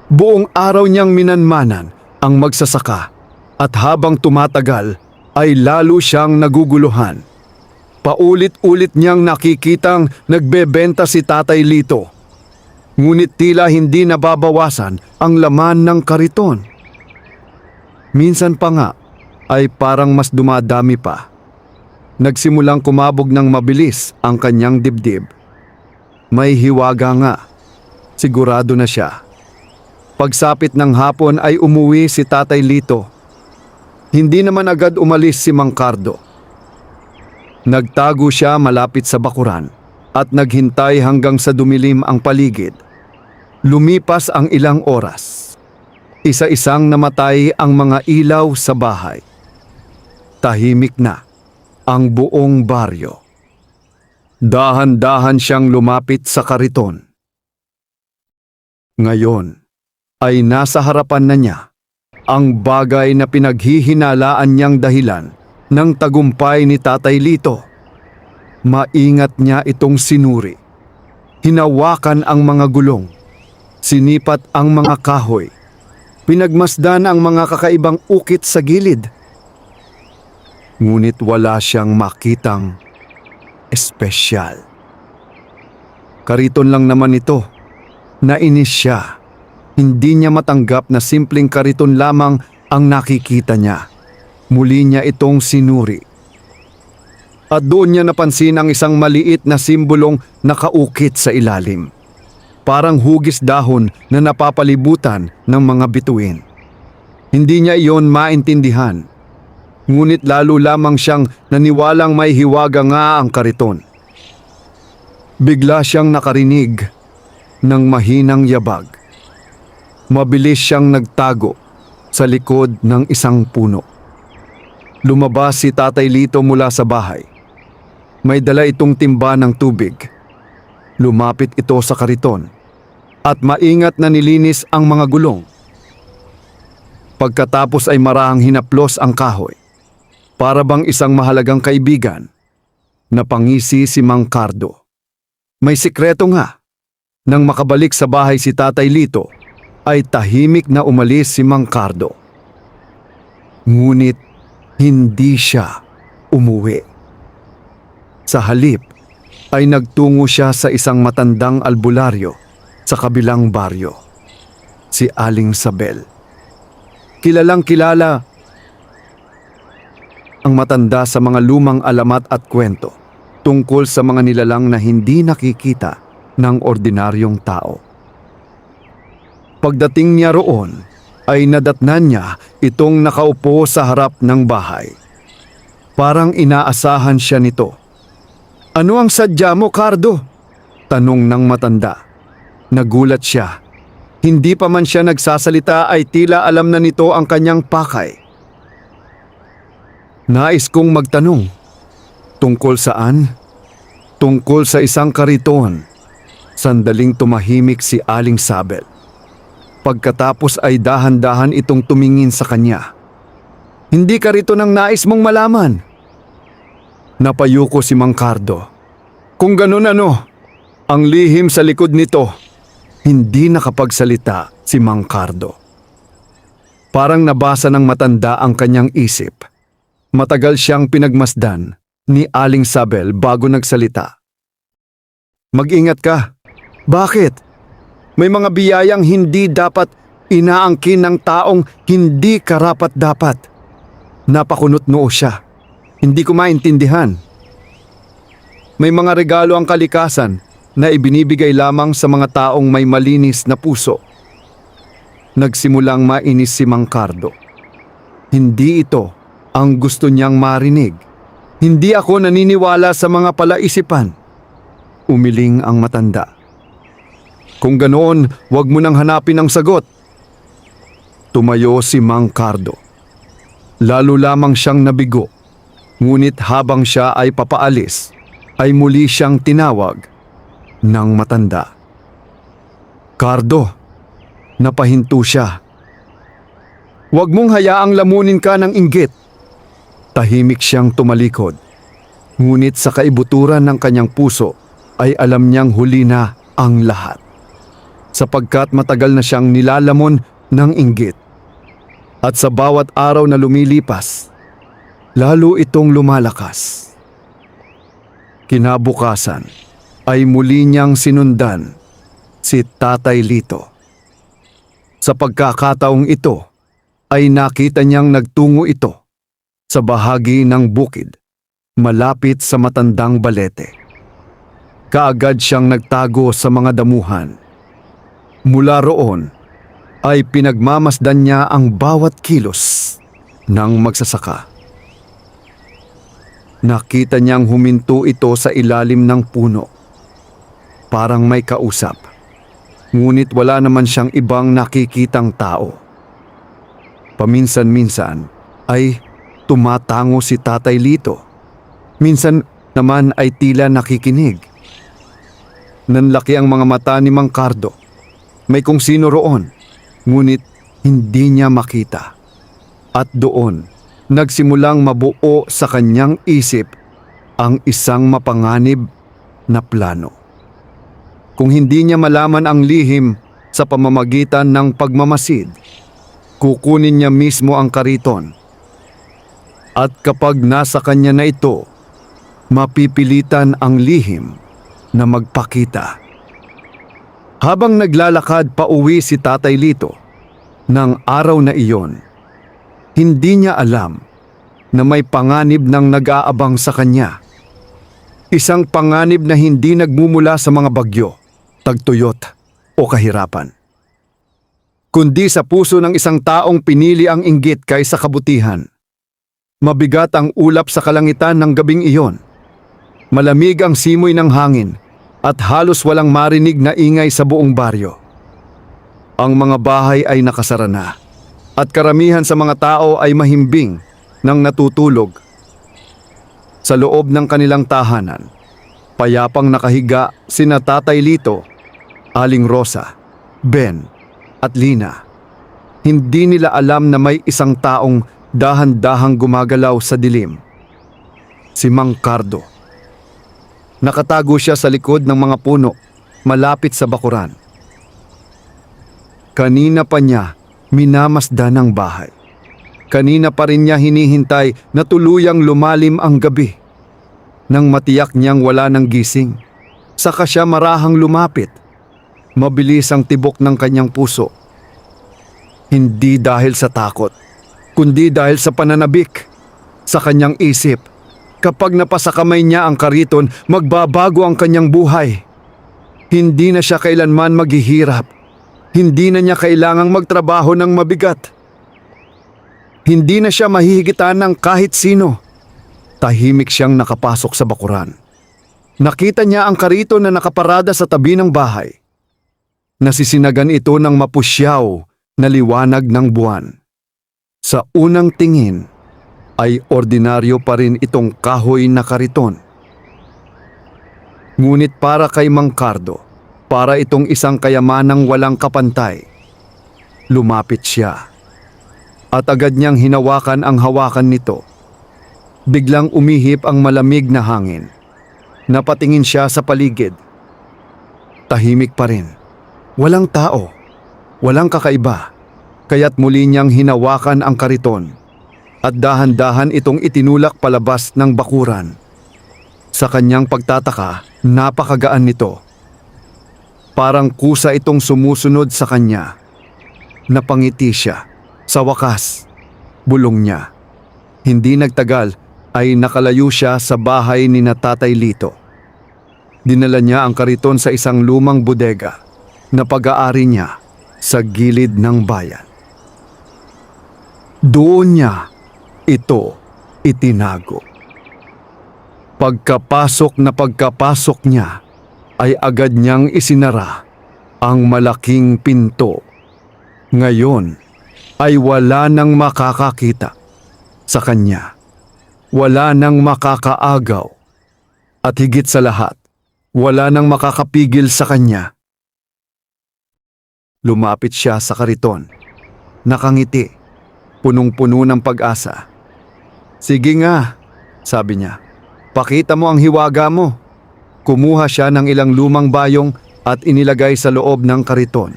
Buong araw niyang minanmanan ang magsasaka at habang tumatagal ay lalo siyang naguguluhan. Paulit-ulit niyang nakikitang nagbebenta si Tatay Lito. Ngunit tila hindi nababawasan ang laman ng kariton. Minsan pa nga ay parang mas dumadami pa. Nagsimulang kumabog ng mabilis ang kanyang dibdib. May hiwaga nga. Sigurado na siya. Pagsapit ng hapon ay umuwi si Tatay Lito. Hindi naman agad umalis si Mang Cardo. Nagtago siya malapit sa bakuran at naghintay hanggang sa dumilim ang paligid. Lumipas ang ilang oras. Isa-isang namatay ang mga ilaw sa bahay. Tahimik na ang buong baryo. Dahan-dahan siyang lumapit sa kariton. Ngayon ay nasa harapan na niya ang bagay na pinaghihinalaan niyang dahilan ng tagumpay ni Tatay Lito. Maingat niya itong sinuri. Hinawakan ang mga gulong. Sinipat ang mga kahoy. Pinagmasdan ang mga kakaibang ukit sa gilid. Ngunit wala siyang makitang espesyal. Kariton lang naman ito. Nainis siya. Hindi niya matanggap na simpleng kariton lamang ang nakikita niya. Muli niya itong sinuri. At doon niya napansin ang isang maliit na simbolong nakaukit sa ilalim. Parang hugis dahon na napapalibutan ng mga bituin. Hindi niya iyon maintindihan. Ngunit lalo lamang siyang naniwalang may hiwaga nga ang kariton. Bigla siyang nakarinig ng mahinang yabag. Mabilis siyang nagtago sa likod ng isang puno. Lumabas si Tatay Lito mula sa bahay. May dala itong timba ng tubig. Lumapit ito sa kariton at maingat na nilinis ang mga gulong. Pagkatapos ay marahang hinaplos ang kahoy. Para bang isang mahalagang kaibigan. Napangisi si Mang Cardo. May sikreto nga. Nang makabalik sa bahay si Tatay Lito, ay tahimik na umalis si Mang Cardo. Ngunit hindi siya umuwi. Sa halip ay nagtungo siya sa isang matandang albularyo sa kabilang baryo, si Aling Sabel. Kilalang kilala ang matanda sa mga lumang alamat at kwento tungkol sa mga nilalang na hindi nakikita ng ordinaryong tao. Pagdating niya roon, ay nadatnan niya itong nakaupo sa harap ng bahay. Parang inaasahan siya nito. "Ano ang sadya mo, Cardo?" tanong ng matanda. Nagulat siya. Hindi pa man siya nagsasalita ay tila alam na nito ang kanyang pakay. "Nais kong magtanong." "Tungkol saan?" "Tungkol sa isang kariton." Sandaling tumahimik si Aling Sabel. Pagkatapos ay dahan-dahan itong tumingin sa kanya. "Hindi kariton ang nais mong malaman." Napayuko si Mang Cardo. "Kung ganun ano, ang lihim sa likod nito." Hindi nakapagsalita si Mang Cardo. Parang nabasa ng matanda ang kanyang isip. Matagal siyang pinagmasdan ni Aling Sabel bago nagsalita. "Mag-ingat ka." "Bakit?" "May mga biyayang hindi dapat inaangkin ng taong hindi karapat-dapat." Napakunot noo siya. "Hindi ko maintindihan." "May mga regalo ang kalikasan na ibinibigay lamang sa mga taong may malinis na puso." Nagsimulang mainis si Mang Cardo. Hindi ito ang gusto niyang marinig. "Hindi ako naniniwala sa mga palaisipan." Umiling ang matanda. "Kung ganoon, huwag mo nang hanapin ang sagot." Tumayo si Mang Cardo. Lalo lamang siyang nabigo. Ngunit habang siya ay papaalis, ay muli siyang tinawag ng matanda. "Cardo," napahinto siya. "Huwag mong hayaang lamunin ka ng inggit." Tahimik siyang tumalikod. Ngunit sa kaibuturan ng kanyang puso ay alam niyang huli na ang lahat. Sapagkat matagal na siyang nilalamon ng inggit. At sa bawat araw na lumilipas, lalo itong lumalakas. Kinabukasan ay muli niyang sinundan si Tatay Lito. Sa pagkakataong ito ay nakita niyang nagtungo ito sa bahagi ng bukid malapit sa matandang balete. Kaagad siyang nagtago sa mga damuhan. Mula roon ay pinagmamasdan niya ang bawat kilos ng magsasaka. Nakita niyang huminto ito sa ilalim ng puno. Parang may kausap. Ngunit wala naman siyang ibang nakikitang tao. Paminsan-minsan ay tumatango si Tatay Lito. Minsan naman ay tila nakikinig. Nanlaki ang mga mata ni Mang Cardo. May kung sino roon, ngunit hindi niya makita. At doon, nagsimulang mabuo sa kanyang isip ang isang mapanganib na plano. Kung hindi niya malaman ang lihim sa pamamagitan ng pagmamasid, kukunin niya mismo ang kariton. At kapag nasa kanya na ito, mapipilitan ang lihim na magpakita. Habang naglalakad pa uwi si Tatay Lito ng araw na iyon, hindi niya alam na may panganib ng nag-aabang sa kanya. Isang panganib na hindi nagmumula sa mga bagyo, tagtuyot o kahirapan, kundi sa puso ng isang taong pinili ang inggit kaysa kabutihan. Mabigat ang ulap sa kalangitan ng gabing iyon. Malamig ang simoy ng hangin at halos walang marinig na ingay sa buong baryo. Ang mga bahay ay nakasara na at karamihan sa mga tao ay mahimbing nang natutulog. Sa loob ng kanilang tahanan, payapang nakahiga sina Tatay Lito, Aling Rosa, Ben at Lina. Hindi nila alam na may isang taong dahan-dahang gumagalaw sa dilim. Si Mang Cardo. Nakatago siya sa likod ng mga puno, malapit sa bakuran. Kanina pa niya minamasdan ang bahay. Kanina pa rin niya hinihintay na tuluyang lumalim ang gabi. Nang matiyak niyang wala ng gising, saka siya marahang lumapit. Mabilis ang tibok ng kanyang puso. Hindi dahil sa takot, kundi dahil sa pananabik. Sa kanyang isip, kapag napasakamay niya ang kariton, magbabago ang kanyang buhay. Hindi na siya kailanman maghihirap. Hindi na niya kailangang magtrabaho ng mabigat. Hindi na siya mahihigitan ng kahit sino. Tahimik siyang nakapasok sa bakuran. Nakita niya ang kariton na nakaparada sa tabi ng bahay. Nasisinagan ito ng mapusyaw na liwanag ng buwan. Sa unang tingin ay ordinaryo pa rin itong kahoy na kariton. Ngunit para kay Mang Cardo, para itong isang kayamanang walang kapantay. Lumapit siya at agad niyang hinawakan ang hawakan nito. Biglang umihip ang malamig na hangin. Napatingin siya sa paligid. Tahimik pa rin. Walang tao. Walang kakaiba. Kaya't muli niyang hinawakan ang kariton at dahan-dahan itong itinulak palabas ng bakuran. Sa kanyang pagtataka, napakagaan nito. Parang kusa itong sumusunod sa kanya. Napangiti siya. Sa wakas, bulong niya. Hindi nagtagal ay nakalayo siya sa bahay ni Tatay Lito. Dinala niya ang kariton sa isang lumang bodega na pag-aari niya sa gilid ng bayan. Doon niya ito itinago. Pagkapasok niya ay agad niyang isinara ang malaking pinto. Ngayon ay wala nang makakakita sa kanya. Wala nang makakaagaw. At higit sa lahat, wala nang makakapigil sa kanya. Lumapit siya sa kariton. Nakangiti. Punong-puno ng pag-asa. Sige nga, sabi niya. Pakita mo ang hiwaga mo. Kumuha siya ng ilang lumang bayong at inilagay sa loob ng kariton.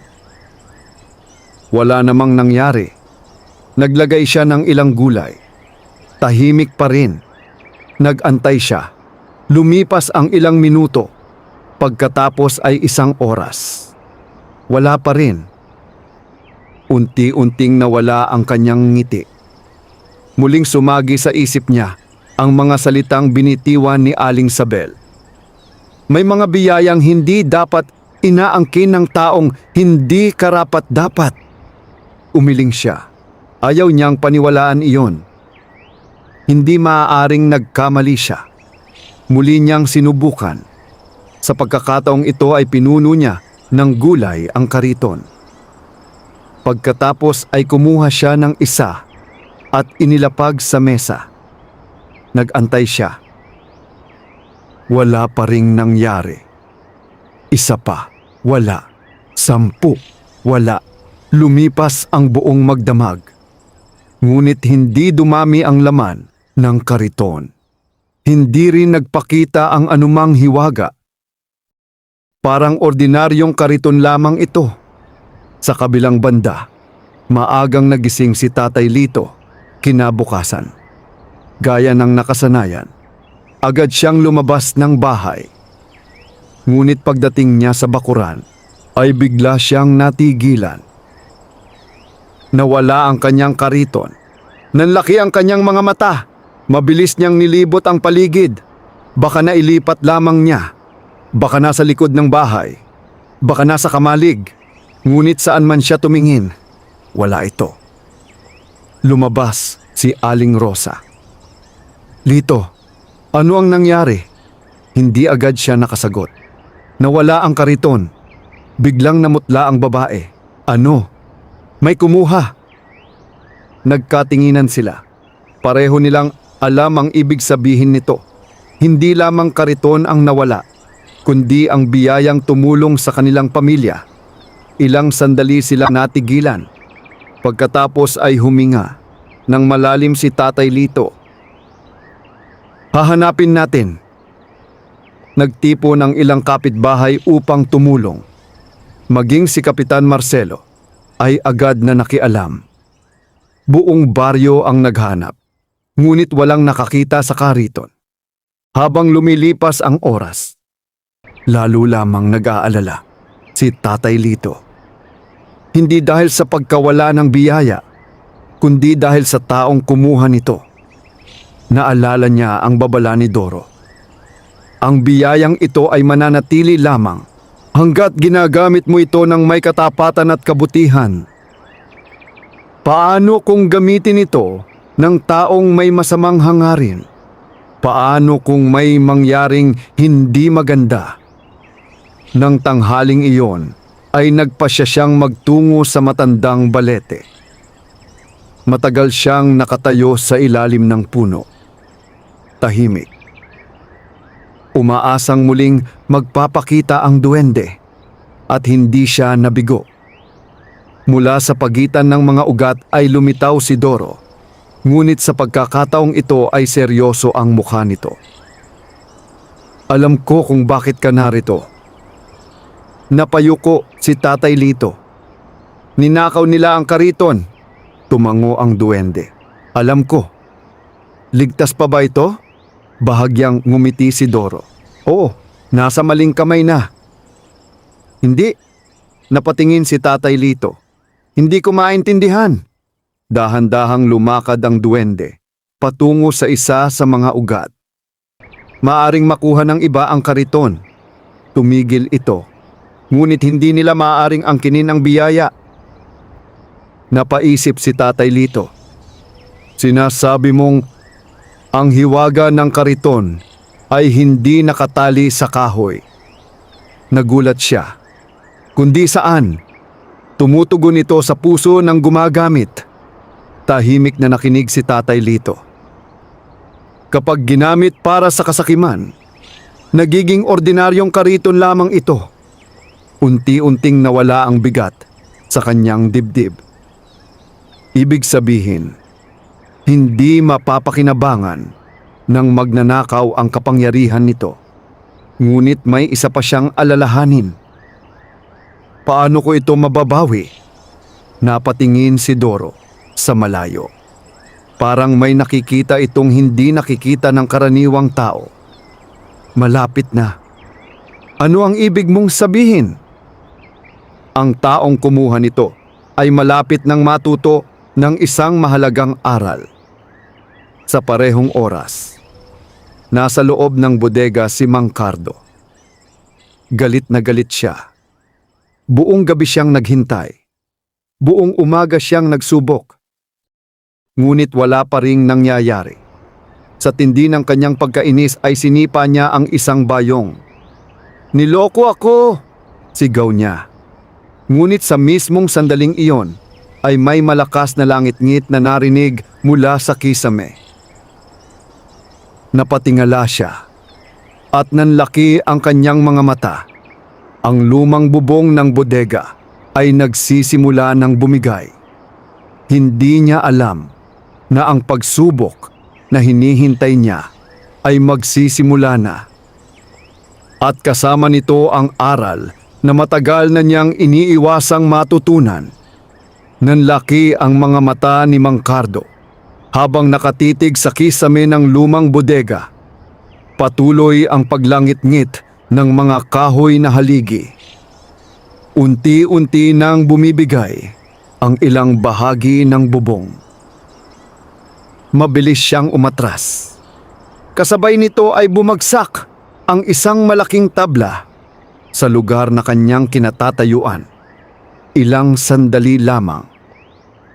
Wala namang nangyari. Naglagay siya ng ilang gulay. Tahimik pa rin. Nag-antay siya. Lumipas ang ilang minuto. Pagkatapos ay 1 oras. Wala pa rin. Unti-unting nawala ang kanyang ngiti. Muling sumagi sa isip niya ang mga salitang binitiwan ni Aling Sabel. May mga biyayang hindi dapat inaangkin ng taong hindi karapat-dapat. Umiling siya. Ayaw niyang paniwalaan iyon. Hindi maaaring nagkamali siya. Muli niyang sinubukan. Sa pagkakataong ito ay pinuno niya ng gulay ang kariton. Pagkatapos ay kumuha siya ng isa at inilapag sa mesa. Nag-antay siya. Wala pa ring nangyari. 1 pa, wala. 10, wala. Lumipas ang buong magdamag. Ngunit hindi dumami ang laman ng kariton. Hindi rin nagpakita ang anumang hiwaga. Parang ordinaryong kariton lamang ito. Sa kabilang banda, maagang nagising si Tatay Lito kinabukasan. Gaya ng nakasanayan, agad siyang lumabas ng bahay. Ngunit pagdating niya sa bakuran, ay bigla siyang natigilan. Nawala ang kanyang kariton. Nanlaki ang kanyang mga mata. Mabilis niyang nilibot ang paligid. Baka nailipat lamang niya. Baka nasa likod ng bahay. Baka nasa kamalig. Ngunit saan man siya tumingin, wala ito. Lumabas si Aling Rosa. "Lito, ano ang nangyari?" Hindi agad siya nakasagot. Nawala ang kariton. Biglang namutla ang babae. "Ano? May kumuha." Nagkatinginan sila. Pareho nilang alam ang ibig sabihin nito. Hindi lamang kariton ang nawala, kundi ang biyayang tumulong sa kanilang pamilya. Ilang sandali sila natigilan. Pagkatapos ay huminga ng malalim si Tatay Lito. "Hahanapin natin." Nagtipo ng ilang kapitbahay upang tumulong. Maging si Kapitan Marcelo ay agad na nakialam. Buong baryo ang naghanap, ngunit walang nakakita sa kariton. Habang lumilipas ang oras, lalo lamang nag-aalala si Tatay Lito. Hindi dahil sa pagkawala ng biyaya, kundi dahil sa taong kumuha nito. Naalala niya ang babala ni Doro. Ang biyayang ito ay mananatili lamang hanggat ginagamit mo ito ng may katapatan at kabutihan. Paano kung gamitin ito ng taong may masamang hangarin? Paano kung may mangyaring hindi maganda? Nang tanghaling iyon, ay nagpasya siyang magtungo sa matandang balete. Matagal siyang nakatayo sa ilalim ng puno. Tahimik. Umaasang muling magpapakita ang duwende at hindi siya nabigo. Mula sa pagitan ng mga ugat ay lumitaw si Doro, ngunit sa pagkakataong ito ay seryoso ang mukha nito. "Alam ko kung bakit ka narito." Napayuko si Tatay Lito. "Ninakaw nila ang kariton." Tumango ang duwende. "Alam ko." "Ligtas pa ba ito?" Bahagyang ngumiti si Doro. "Oo, nasa maling kamay na." "Hindi." Napatingin si Tatay Lito. "Hindi ko maintindihan." Dahan-dahang lumakad ang duwende patungo sa isa sa mga ugat. Maaring makuha ng iba ang kariton. Tumigil ito, ngunit hindi nila maaaring angkinin ang biyaya. Napaisip si Tatay Lito. "Sinasabi mong ang hiwaga ng kariton ay hindi nakatali sa kahoy." Nagulat siya. "Kundi saan?" "Tumutugon ito sa puso ng gumagamit." Tahimik na nakinig si Tatay Lito. "Kapag ginamit para sa kasakiman, nagiging ordinaryong kariton lamang ito." Unti-unting nawala ang bigat sa kanyang dibdib. Ibig sabihin, hindi mapapakinabangan ng magnanakaw ang kapangyarihan nito. Ngunit may isa pa siyang alalahanin. Paano ko ito mababawi? Napatingin si Doro sa malayo. Parang may nakikita itong hindi nakikita ng karaniwang tao. Malapit na. Ano ang ibig mong sabihin? Ang taong kumuha nito ay malapit nang matuto ng isang mahalagang aral. Sa parehong oras, nasa loob ng bodega si Mang Cardo. Galit na galit siya. Buong gabi siyang naghintay. Buong umaga siyang nagsubok. Ngunit wala pa ring nangyayari. Sa tindi ng kanyang pagkainis ay sinipa niya ang isang bayong. "Niloko ako!" sigaw niya. Ngunit sa mismong sandaling iyon ay may malakas na langit-ngit na narinig mula sa kisame. Napatingala siya at nanlaki ang kanyang mga mata. Ang lumang bubong ng bodega ay nagsisimula ng bumigay. Hindi niya alam na ang pagsubok na hinihintay niya ay magsisimula na. At kasama nito ang aral na matagal na niyang iniiwasang matutunan. Nanlaki ang mga mata ni Mang Cardo habang nakatitig sa kisame ng lumang bodega. Patuloy ang paglangit-ngit ng mga kahoy na haligi. Unti-unti nang bumibigay ang ilang bahagi ng bubong. Mabilis siyang umatras. Kasabay nito ay bumagsak ang isang malaking tabla sa lugar na kanyang kinatatayuan. Ilang sandali lamang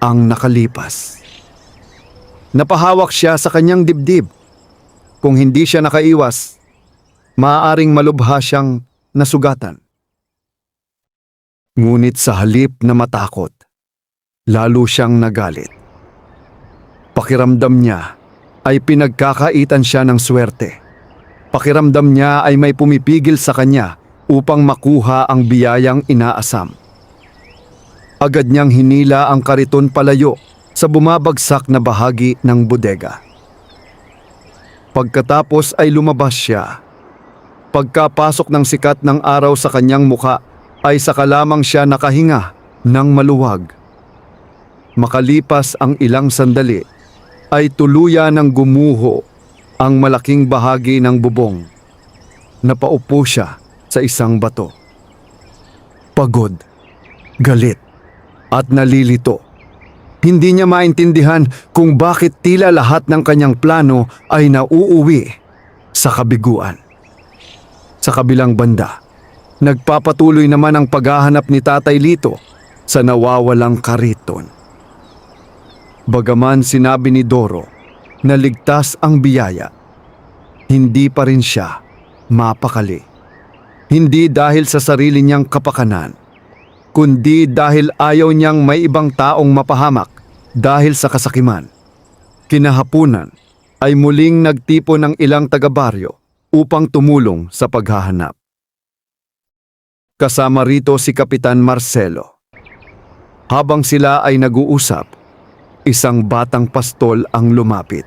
ang nakalipas. Napahawak siya sa kanyang dibdib. Kung hindi siya nakaiwas, maaaring malubha siyang nasugatan. Ngunit sa halip na matakot, lalo siyang nagalit. Pakiramdam niya ay pinagkakaitan siya ng swerte. Pakiramdam niya ay may pumipigil sa kanya upang makuha ang biyayang inaasam. Agad niyang hinila ang kariton palayo sa bumabagsak na bahagi ng bodega. Pagkatapos ay lumabas siya. Pagkapasok ng sikat ng araw sa kanyang muka ay saka lamang siya nakahinga ng maluwag. Makalipas ang ilang sandali ay tuluyan ng gumuho ang malaking bahagi ng bubong. Napaupo siya sa isang bato. Pagod, galit, at nalilito. Hindi niya maintindihan kung bakit tila lahat ng kanyang plano ay nauuwi sa kabiguan. Sa kabilang banda, nagpapatuloy naman ang paghahanap ni Tatay Lito sa nawawalang kariton. Bagaman sinabi ni Doro na ligtas ang biyaya, hindi pa rin siya mapakali. Hindi dahil sa sarili niyang kapakanan, kundi dahil ayaw niyang may ibang taong mapahamak dahil sa kasakiman. Kinahapunan ay muling nagtipon ng ilang taga-baryo upang tumulong sa paghahanap. Kasama rito si Kapitan Marcelo. Habang sila ay nag-uusap, isang batang pastol ang lumapit.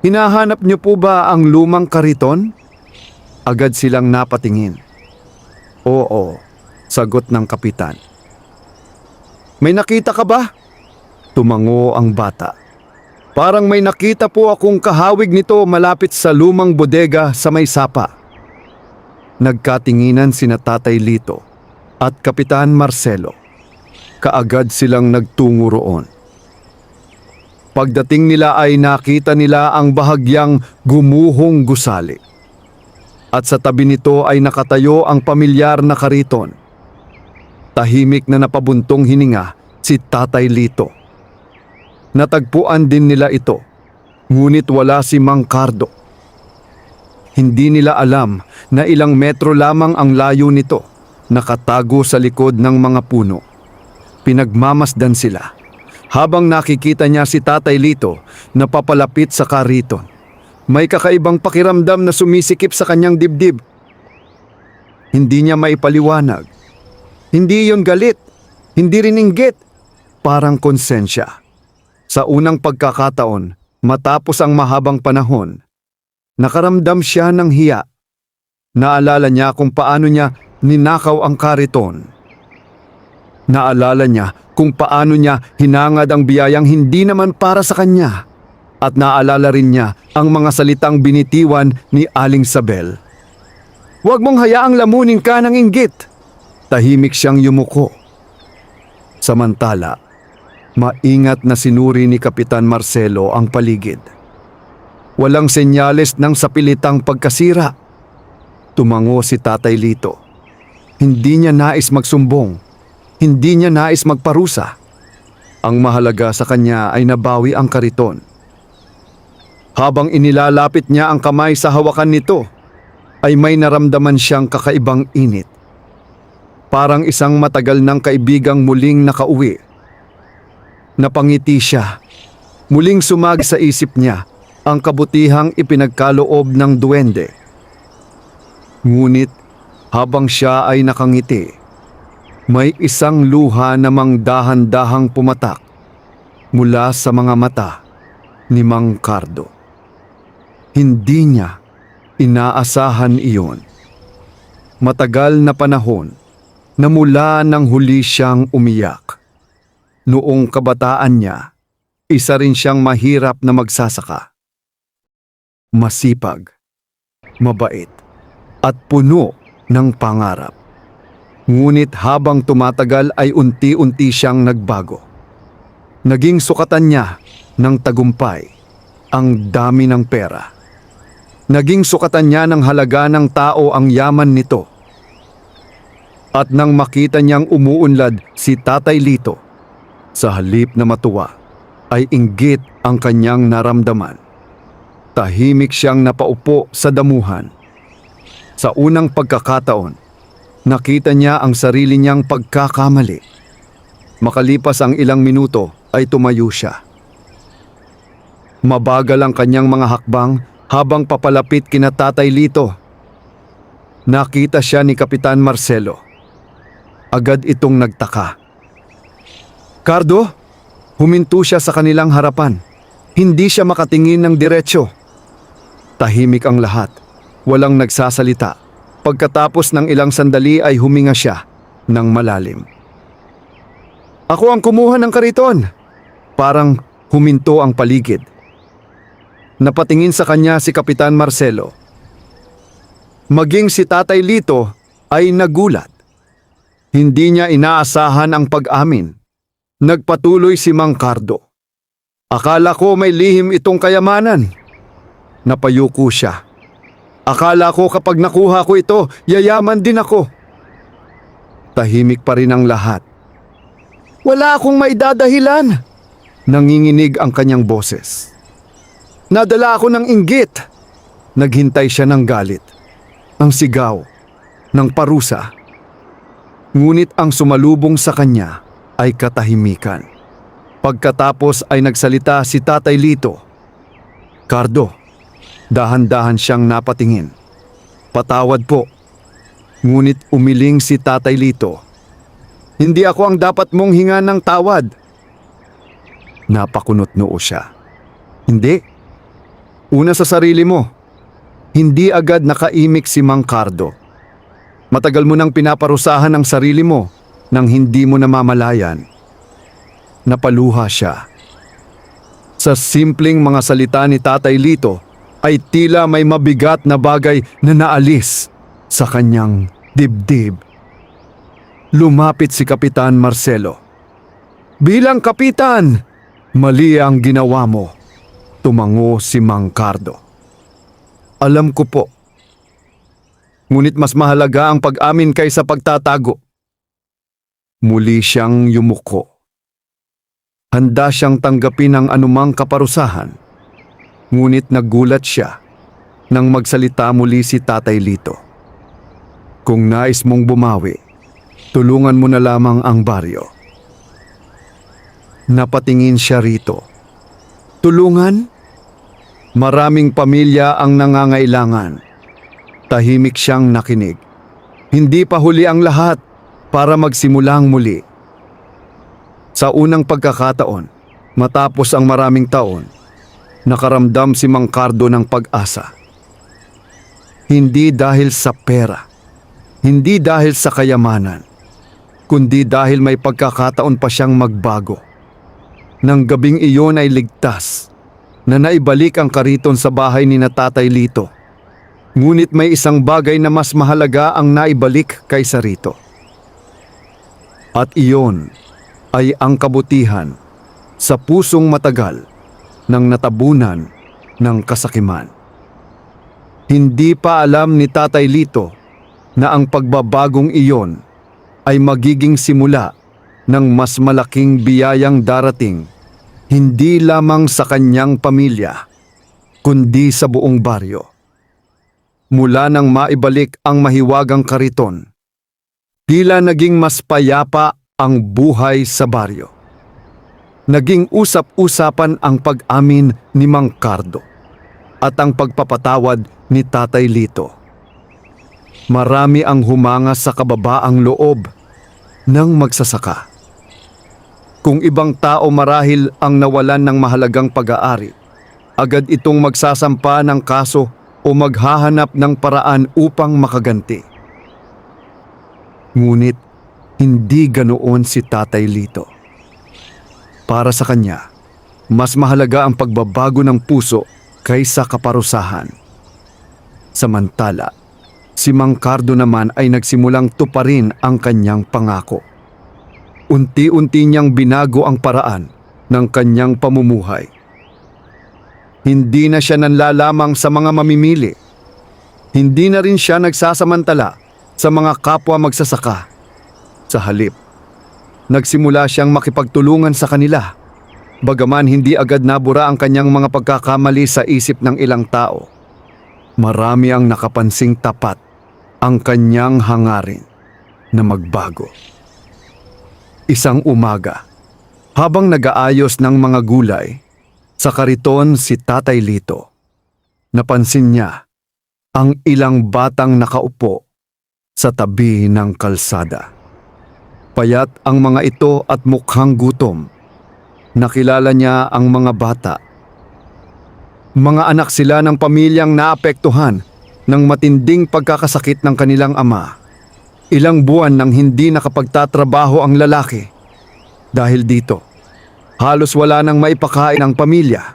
"Hinahanap niyo po ba ang lumang kariton?" Agad silang napatingin. "Oo," sagot ng kapitan. "May nakita ka ba?" Tumango ang bata. "Parang may nakita po akong kahawig nito malapit sa lumang bodega sa may sapa." Nagkatinginan sina Tatay Lito at Kapitan Marcelo. Kaagad silang nagtungo roon. Pagdating nila ay nakita nila ang bahagyang gumuhong gusali. At sa tabi nito ay nakatayo ang pamilyar na kariton. Tahimik na napabuntong hininga si Tatay Lito. Natagpuan din nila ito, ngunit wala si Mang Cardo. Hindi nila alam na ilang metro lamang ang layo nito, nakatago sa likod ng mga puno. Pinagmamasdan sila habang nakikita niya si Tatay Lito na papalapit sa kariton. May kakaibang pakiramdam na sumisikip sa kanyang dibdib. Hindi niya maipaliwanag. Hindi yon galit, hindi rin inggit, parang konsensya. Sa unang pagkakataon, matapos ang mahabang panahon, nakaramdam siya ng hiya. Naalala niya kung paano niya ninakaw ang kariton. Naalala niya kung paano niya hinangad ang biyayang hindi naman para sa kanya. At naalala rin niya ang mga salitang binitiwan ni Aling Sabel. "Huwag mong hayaang lamunin ka ng inggit." Tahimik siyang yumuko. Samantala, maingat na sinuri ni Kapitan Marcelo ang paligid. Walang senyales ng sapilitang pagkasira. Tumango si Tatay Lito. Hindi niya nais magsumbong. Hindi niya nais magparusa. Ang mahalaga sa kanya ay nabawi ang kariton. Habang inilalapit niya ang kamay sa hawakan nito, ay may naramdaman siyang kakaibang init. Parang isang matagal ng kaibigang muling nakauwi. Napangiti siya. Muling sumagi sa isip niya ang kabutihang ipinagkaloob ng duwende. Ngunit habang siya ay nakangiti, may isang luha namang dahan-dahang pumatak mula sa mga mata ni Mang Cardo. Hindi niya inaasahan iyon. Matagal na panahon na mula nang huli siyang umiyak. Noong kabataan niya, isa rin siyang mahirap na magsasaka. Masipag, mabait, at puno ng pangarap. Ngunit habang tumatagal ay unti-unti siyang nagbago. Naging sukatan niya ng tagumpay ang dami ng pera. Naging sukatan niya ng halaga ng tao ang yaman nito. At nang makita niyang umuunlad si Tatay Lito, sa halip na matuwa, ay inggit ang kanyang naramdaman. Tahimik siyang napaupo sa damuhan. Sa unang pagkakataon, nakita niya ang sarili niyang pagkakamali. Makalipas ang ilang minuto ay tumayo siya. Mabagal ang kanyang mga hakbang habang papalapit kina Tatay Lito. Nakita siya ni Kapitan Marcelo. Agad itong nagtaka. "Cardo?" Huminto siya sa kanilang harapan. Hindi siya makatingin ng diretsyo. Tahimik ang lahat. Walang nagsasalita. Pagkatapos ng ilang sandali ay huminga siya ng malalim. "Ako ang kumuha ng kariton." Parang huminto ang paligid. Napatingin sa kanya si Kapitan Marcelo. Maging si Tatay Lito ay nagulat. Hindi niya inaasahan ang pag-amin. Nagpatuloy si Mang Cardo. "Akala ko may lihim itong kayamanan." Napayuko siya. "Akala ko kapag nakuha ko ito, yayaman din ako." Tahimik pa rin ang lahat. "Wala akong maidadahilan." Nanginginig ang kanyang boses. "Nadala ako ng inggit." Naghintay siya ng galit, ng sigaw, ng parusa. Ngunit ang sumalubong sa kanya ay katahimikan. Pagkatapos ay nagsalita si Tatay Lito. "Cardo," dahan-dahan siyang napatingin. "Patawad po." Ngunit umiling si Tatay Lito. "Hindi ako ang dapat mong hingan ng tawad." Napakunot noo siya. "Hindi. Una sa sarili mo." Hindi agad nakaimik si Mang Cardo. "Matagal mo nang pinaparusahan ang sarili mo nang hindi mo namamalayan." Napaluha siya. Sa simpleng mga salita ni Tatay Lito ay tila may mabigat na bagay na naalis sa kanyang dibdib. Lumapit si Kapitan Marcelo. "Bilang kapitan, mali ang ginawa mo." Tumango si Mang Cardo. "Alam ko po. Ngunit mas mahalaga ang pag-amin kaysa pagtatago." Muli siyang yumuko. Handa siyang tanggapin ang anumang kaparusahan. Ngunit nagulat siya nang magsalita muli si Tatay Lito. "Kung nais mong bumawi, tulungan mo na lamang ang baryo." Napatingin siya rito. "Tulungan? Maraming pamilya ang nangangailangan." Tahimik siyang nakinig. Hindi pa huli ang lahat para magsimulang muli. Sa unang pagkakataon, matapos ang maraming taon, nakaramdam si Mang Cardo ng pag-asa. Hindi dahil sa pera, hindi dahil sa kayamanan, kundi dahil may pagkakataon pa siyang magbago. Nang gabing iyon ay ligtas, na naibalik ang kariton sa bahay ni Tatay Lito. Ngunit may isang bagay na mas mahalaga ang naibalik kaysa rito. At iyon ay ang kabutihan sa pusong matagal ng natabunan ng kasakiman. Hindi pa alam ni Tatay Lito na ang pagbabagong iyon ay magiging simula ng mas malaking biyayang darating hindi lamang sa kanyang pamilya, kundi sa buong baryo. Mula nang maibalik ang mahiwagang kariton, tila naging mas payapa ang buhay sa baryo. Naging usap-usapan ang pag-amin ni Mang Cardo at ang pagpapatawad ni Tatay Lito. Marami ang humanga sa kababaang loob ng magsasaka. Kung ibang tao marahil ang nawalan ng mahalagang pag-aari, agad itong magsasampa ng kaso o maghahanap ng paraan upang makaganti. Ngunit hindi ganoon si Tatay Lito. Para sa kanya, mas mahalaga ang pagbabago ng puso kaysa kaparusahan. Samantala, si Mang Cardo naman ay nagsimulang tuparin ang kanyang pangako. Unti-unti niyang binago ang paraan ng kanyang pamumuhay. Hindi na siya nanlalamang sa mga mamimili. Hindi na rin siya nagsasamantala sa mga kapwa magsasaka. Sa halip, nagsimula siyang makipagtulungan sa kanila, bagaman hindi agad nabura ang kanyang mga pagkakamali sa isip ng ilang tao. Marami ang nakapansing tapat ang kanyang hangarin na magbago. Isang umaga, habang nag-aayos ng mga gulay, sa kariton si Tatay Lito, napansin niya ang ilang batang nakaupo sa tabi ng kalsada. Payat ang mga ito at mukhang gutom. Nakilala niya ang mga bata. Mga anak sila ng pamilyang naapektuhan ng matinding pagkakasakit ng kanilang ama. Ilang buwan nang hindi nakapagtatrabaho ang lalaki. Dahil dito, halos wala nang maipakain ang pamilya.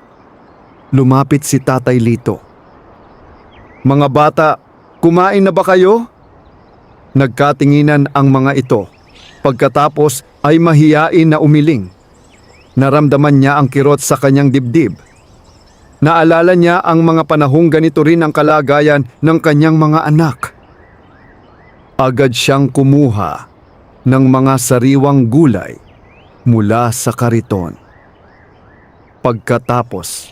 Lumapit si Tatay Lito. "Mga bata, kumain na ba kayo?" Nagkatinginan ang mga ito. Pagkatapos ay mahiyain na umiling. Naramdaman niya ang kirot sa kanyang dibdib. Naalala niya ang mga panahong ganito rin ang kalagayan ng kanyang mga anak. Agad siyang kumuha ng mga sariwang gulay mula sa kariton. Pagkatapos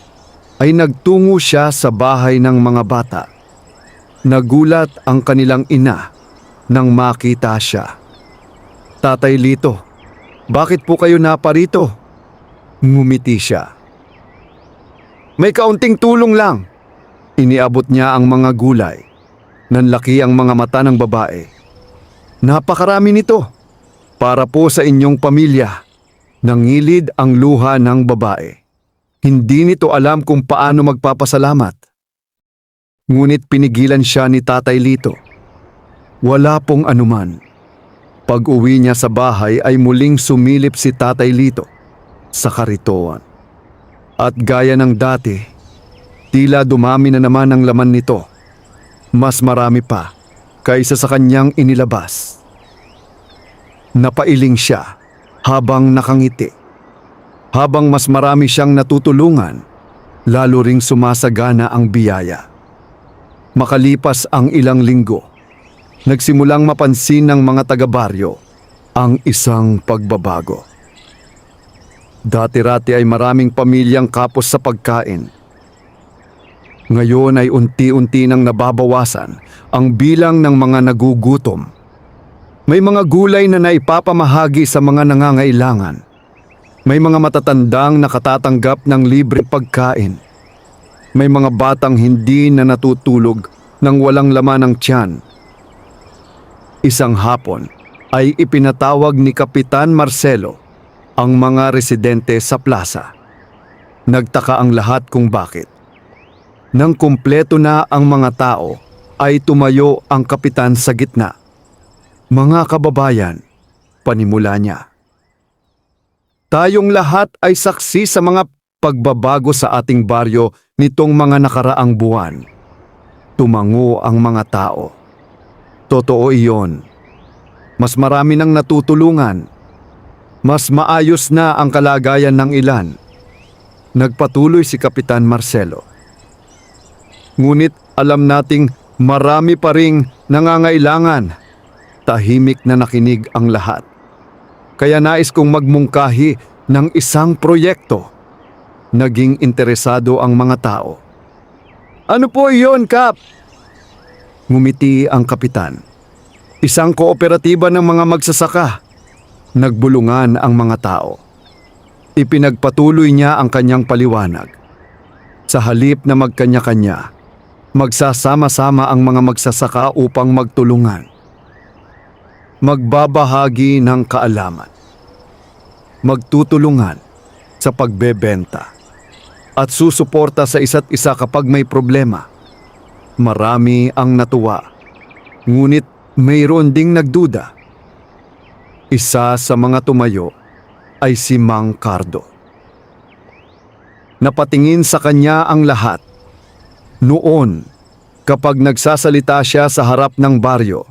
ay nagtungo siya sa bahay ng mga bata. Nagulat ang kanilang ina nang makita siya. "Tatay Lito, bakit po kayo naparito?" Ngumiti siya. "May kaunting tulong lang." Iniabot niya ang mga gulay. Nanlaki ang mga mata ng babae. "Napakarami nito. Para po sa inyong pamilya." Nangilid ang luha ng babae. Hindi nito alam kung paano magpapasalamat. Ngunit pinigilan siya ni Tatay Lito. Wala pong anuman. Pag-uwi niya sa bahay ay muling sumilip si Tatay Lito sa kariton. At gaya ng dati, tila dumami na naman ang laman nito. Mas marami pa kaysa sa kanyang inilabas. Napailing siya habang nakangiti. Habang mas marami siyang natutulungan, lalo ring sumasagana ang biyaya. Makalipas ang ilang linggo, nagsimulang mapansin ng mga taga-baryo ang isang pagbabago. Dati-rati ay maraming pamilyang kapos sa pagkain. Ngayon ay unti-unti nang nababawasan ang bilang ng mga nagugutom. May mga gulay na naipapamahagi sa mga nangangailangan. May mga matatandang nakatatanggap ng libreng pagkain. May mga batang hindi na natutulog nang walang laman ng tiyan. Isang hapon ay ipinatawag ni Kapitan Marcelo ang mga residente sa plaza. Nagtaka ang lahat kung bakit. Nang kumpleto na ang mga tao, ay tumayo ang kapitan sa gitna. "Mga kababayan," panimula niya. "Tayong lahat ay saksi sa mga pagbabago sa ating baryo nitong mga nakaraang buwan." Tumango ang mga tao. Totoo iyon. Mas marami nang natutulungan. Mas maayos na ang kalagayan ng ilan. Nagpatuloy si Kapitan Marcelo. Ngunit alam nating marami pa ring nangangailangan. Tahimik na nakinig ang lahat. Kaya nais kong magmungkahi ng isang proyekto. Naging interesado ang mga tao. "Ano po iyon, Kap?" Ngumiti ang kapitan. "Isang kooperatiba ng mga magsasaka." Nagbulungan ang mga tao. Ipinagpatuloy niya ang kanyang paliwanag. Sa halip na magkanya-kanya, magsasama-sama ang mga magsasaka upang magtulungan. Magbabahagi ng kaalaman. Magtutulungan sa pagbebenta. at susuporta sa isa't isa kapag may problema. Marami ang natuwa, ngunit mayroon ding nagduda. Isa sa mga tumayo ay si Mang Cardo. Napatingin sa kanya ang lahat. Noon, kapag nagsasalita siya sa harap ng baryo,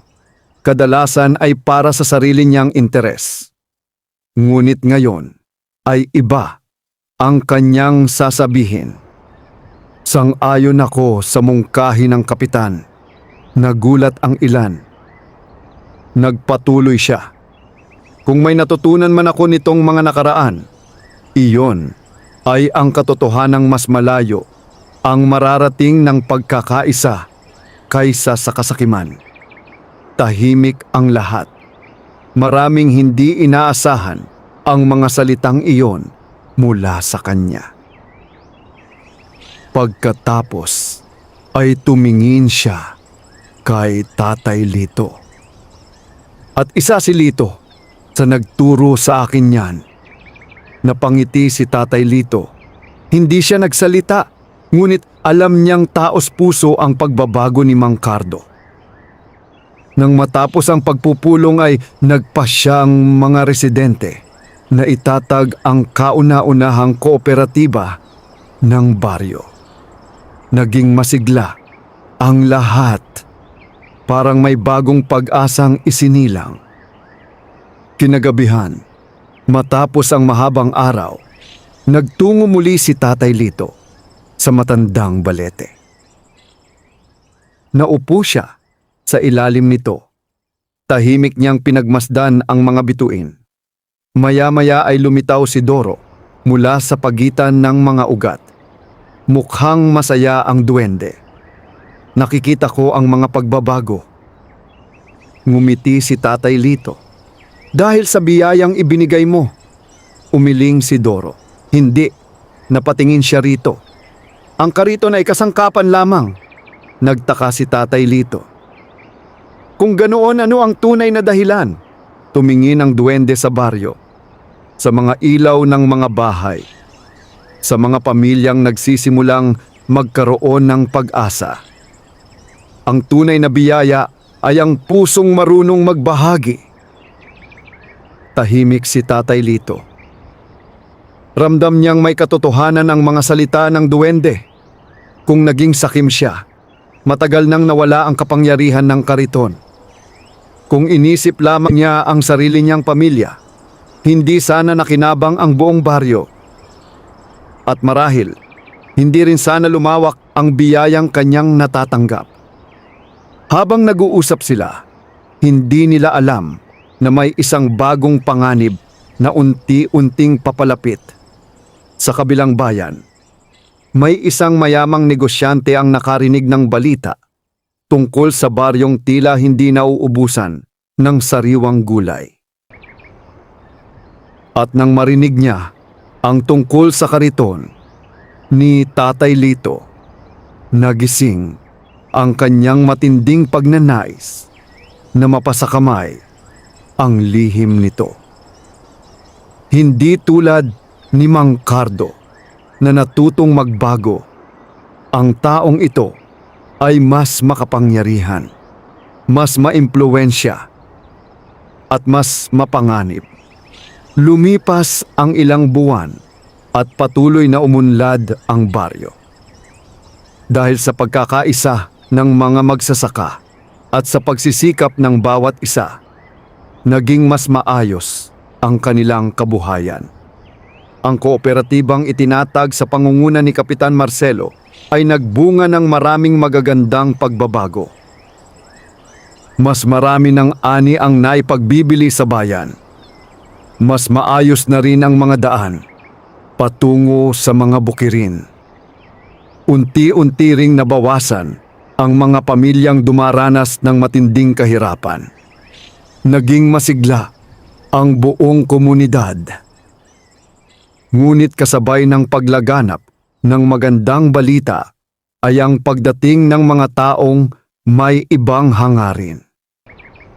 kadalasan ay para sa sarili niyang interes. Ngunit ngayon ay iba ang kanyang sasabihin. Sang-ayon ako sa mungkahi ng kapitan. Nagulat ang ilan. Nagpatuloy siya. Kung may natutunan man ako nitong mga nakaraan, iyon ay ang katotohanang mas malayo ang mararating ng pagkakaisa kaysa sa kasakiman. Tahimik ang lahat. Maraming hindi inaasahan ang mga salitang iyon mula sa kanya. Pagkatapos ay tumingin siya kay Tatay Lito. At isa si Lito sa nagturo sa akin yan. Napangiti si Tatay Lito. Hindi siya nagsalita, ngunit alam niyang taos puso ang pagbabago ni Mang Cardo. Nang matapos ang pagpupulong ay nagpasyang mga residente na itatag ang kauna-unahang kooperatiba ng baryo. Naging masigla ang lahat, parang may bagong pag-asang isinilang. Kinagabihan, matapos ang mahabang araw, nagtungo muli si Tatay Lito sa matandang balete. Naupo siya sa ilalim nito. Tahimik niyang pinagmasdan ang mga bituin. Maya-maya ay lumitaw si Doro mula sa pagitan ng mga ugat. Mukhang masaya ang duwende. Nakikita ko ang mga pagbabago. Ngumiti si Tatay Lito. Dahil sa biyayang ibinigay mo. Umiling si Doro. Hindi, napatingin siya rito. Ang kariton ay kasangkapan lamang. Nagtaka si Tatay Lito. Kung ganoon, ano ang tunay na dahilan? Tumingin ang duwende sa baryo, sa mga ilaw ng mga bahay, sa mga pamilyang nagsisimulang magkaroon ng pag-asa. Ang tunay na biyaya ay ang pusong marunong magbahagi. Tahimik si Tatay Lito. Ramdam niyang may katotohanan ang mga salita ng duwende. Kung naging sakim siya, matagal nang nawala ang kapangyarihan ng kariton. Kung inisip lamang niya ang sarili niyang pamilya, hindi sana nakinabang ang buong baryo. At marahil, hindi rin sana lumawak ang biyayang kanyang natatanggap. Habang nag-uusap sila, hindi nila alam na may isang bagong panganib na unti-unting papalapit. Sa kabilang bayan, may isang mayamang negosyante ang nakarinig ng balita tungkol sa baryong tila hindi nauubusan ng sariwang gulay. At nang marinig niya ang tungkol sa kariton ni Tatay Lito, nagising ang kanyang matinding pagnanais na mapasakamay ang lihim nito. Hindi tulad ni Mang Cardo na natutong magbago, ang taong ito ay mas makapangyarihan, mas maimpluwensya, at mas mapanganib. Lumipas ang ilang buwan at patuloy na umunlad ang baryo. Dahil sa pagkakaisa ng mga magsasaka at sa pagsisikap ng bawat isa, naging mas maayos ang kanilang kabuhayan. Ang kooperatibang itinatag sa pangunguna ni Kapitan Marcelo ay nagbunga ng maraming magagandang pagbabago. Mas marami ng ani ang naipagbibili sa bayan. Mas maayos na rin ang mga daan patungo sa mga bukirin. Unti-unti ring nabawasan ang mga pamilyang dumaranas ng matinding kahirapan. Naging masigla ang buong komunidad. Ngunit kasabay ng paglaganap ng magandang balita ay ang pagdating ng mga taong may ibang hangarin.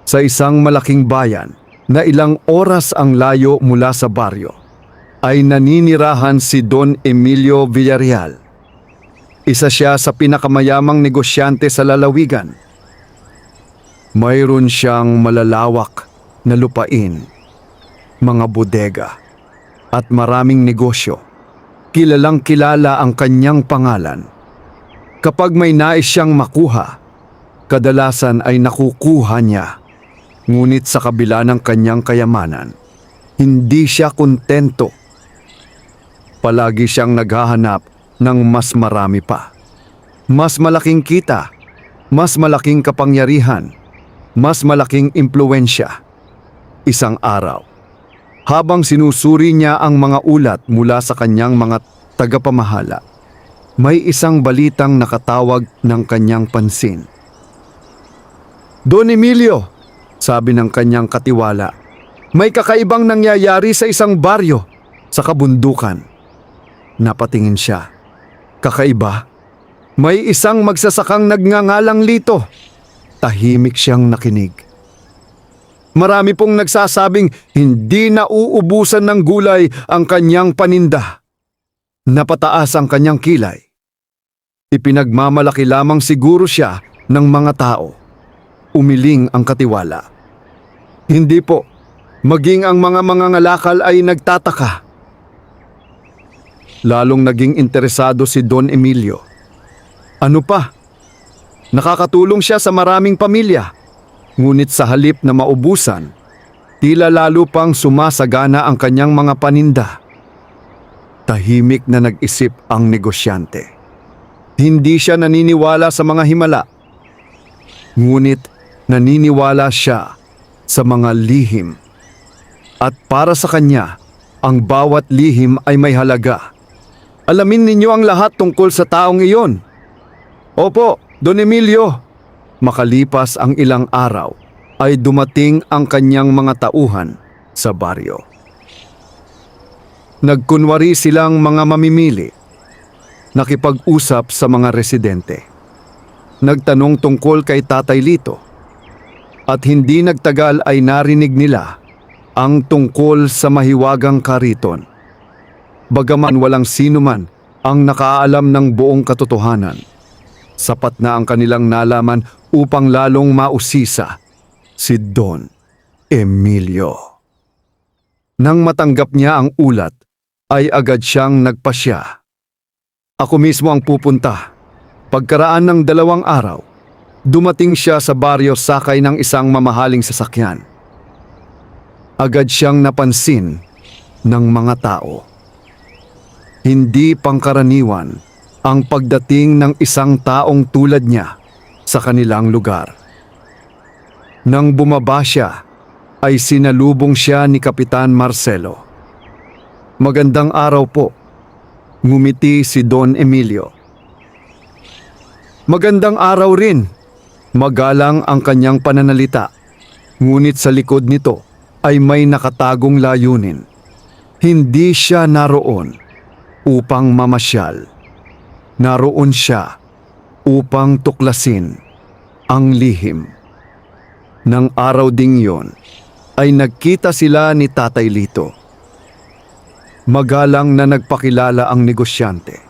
Sa isang malaking bayan na ilang oras ang layo mula sa baryo, ay naninirahan si Don Emilio Villarreal. Isa siya sa pinakamayamang negosyante sa lalawigan. Mayroon siyang malalawak na lupain, mga bodega, at maraming negosyo. Kilalang kilala ang kanyang pangalan. Kapag may nais siyang makuha, kadalasan ay nakukuha niya. Ngunit sa kabila ng kanyang kayamanan, hindi siya kontento. Palagi siyang naghahanap ng mas marami pa. Mas malaking kita, mas malaking kapangyarihan, mas malaking impluwensya. Isang araw, habang sinusuri niya ang mga ulat mula sa kanyang mga tagapamahala, may isang balitang nakatawag ng kanyang pansin. "Don Emilio," sabi ng kanyang katiwala, "may kakaibang nangyayari sa isang baryo sa kabundukan." Napatingin siya. Kakaiba? May isang magsasakang nagngangalang Lito. Tahimik siyang nakinig. Marami pong nagsasabing hindi na uubusan ng gulay ang kanyang paninda. Napataas ang kanyang kilay. Ipinagmamalaki lamang siguro siya ng mga tao. Umiling ang katiwala. Hindi po. Maging ang mga mangangalakal ay nagtataka. Lalong naging interesado si Don Emilio. Ano pa? Nakakatulong siya sa maraming pamilya. Ngunit sa halip na maubusan, tila lalo pang sumasagana ang kanyang mga paninda. Tahimik na nag-isip ang negosyante. Hindi siya naniniwala sa mga himala. Ngunit naniniwala siya sa mga lihim. At para sa kanya, ang bawat lihim ay may halaga. Alamin ninyo ang lahat tungkol sa taong iyon. Opo, Don Emilio. Makalipas ang ilang araw, ay dumating ang kanyang mga tauhan sa baryo. Nagkunwari silang mga mamimili. Nakipag-usap sa mga residente. Nagtanong tungkol kay Tatay Lito. At hindi nagtagal ay narinig nila ang tungkol sa mahiwagang kariton. Bagaman walang sino man ang nakaalam ng buong katotohanan, sapat na ang kanilang nalaman upang lalong mausisa si Don Emilio. Nang matanggap niya ang ulat, ay agad siyang nagpasya. Ako mismo ang pupunta. Pagkaraan ng 2 araw, dumating siya sa baryo sakay ng isang mamahaling sasakyan. Agad siyang napansin ng mga tao. Hindi pangkaraniwan ang pagdating ng isang taong tulad niya sa kanilang lugar. Nang bumaba siya, ay sinalubong siya ni Kapitan Marcelo. "Magandang araw po," ngumiti si Don Emilio. "Magandang araw rin." Magalang ang kanyang pananalita, ngunit sa likod nito ay may nakatagong layunin. Hindi siya naroon upang mamasyal. Naroon siya upang tuklasin ang lihim. Nang araw ding yon, ay nagkita sila ni Tatay Lito. Magalang na nagpakilala ang negosyante.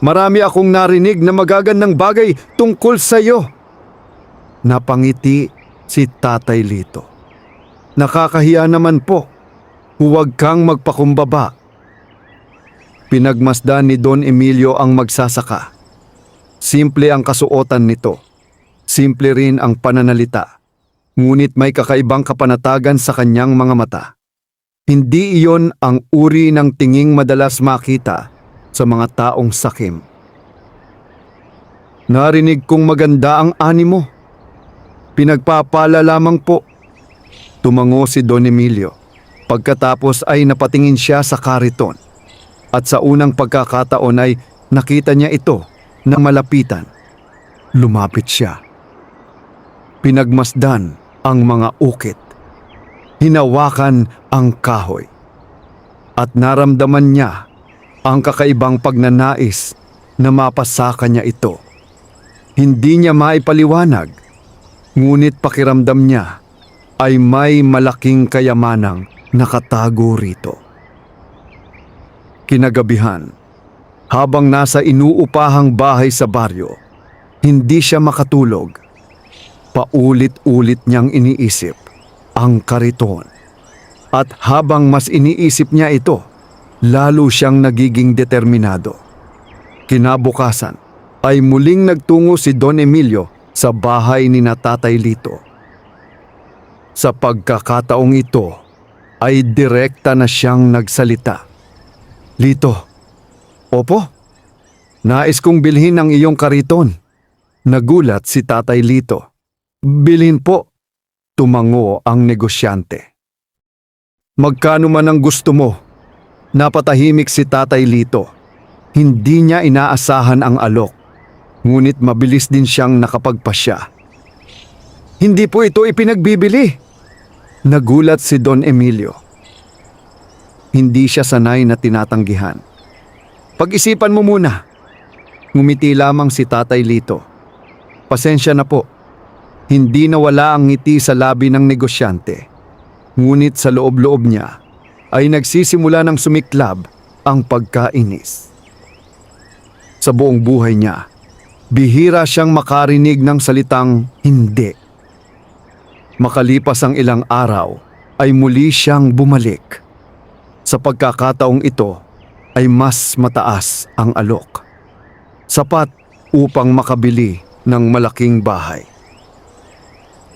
"Marami akong narinig na magagandang bagay tungkol sa iyo." Napangiti si Tatay Lito. "Nakakahiya naman po. Huwag kang magpakumbaba." Pinagmasdan ni Don Emilio ang magsasaka. Simple ang kasuotan nito. Simple rin ang pananalita. Ngunit may kakaibang kapanatagan sa kanyang mga mata. Hindi iyon ang uri ng tinging madalas makita sa mga taong sakim. "Narinig kong maganda ang animo." "Pinagpapala lamang po." Tumango si Don Emilio. Pagkatapos ay napatingin siya sa kariton. At sa unang pagkakataon ay nakita niya ito na malapitan. Lumapit siya. Pinagmasdan ang mga ukit. Hinawakan ang kahoy. At naramdaman niya ang kakaibang pagnanais na mapasaka niya ito. Hindi niya maipaliwanag, ngunit pakiramdam niya ay may malaking kayamanang nakatago rito. Kinagabihan, habang nasa inuupahang bahay sa baryo, hindi siya makatulog. Paulit-ulit niyang iniisip ang kariton. At habang mas iniisip niya ito, lalo siyang nagiging determinado. Kinabukasan ay muling nagtungo si Don Emilio sa bahay ni Tatay Lito. Sa pagkakataong ito ay direkta na siyang nagsalita. "Lito, opo, nais kong bilhin ang iyong kariton." Nagulat si Tatay Lito. "Bilhin po," tumango ang negosyante. "Magkano man ang gusto mo?" Napatahimik si Tatay Lito. Hindi niya inaasahan ang alok, ngunit mabilis din siyang nakapagpasya. "Hindi po ito ipinagbibili." Nagulat si Don Emilio. Hindi siya sanay na tinatanggihan. "Pag-isipan mo muna." Ngumiti lamang si Tatay Lito. "Pasensya na po." Hindi nawala ang ngiti sa labi ng negosyante. Ngunit sa loob-loob niya ay nagsisimula ng sumiklab ang pagkainis. Sa buong buhay niya, bihira siyang makarinig ng salitang hindi. Makalipas ang ilang araw, ay muli siyang bumalik. Sa pagkakataong ito, ay mas mataas ang alok. Sapat upang makabili ng malaking bahay.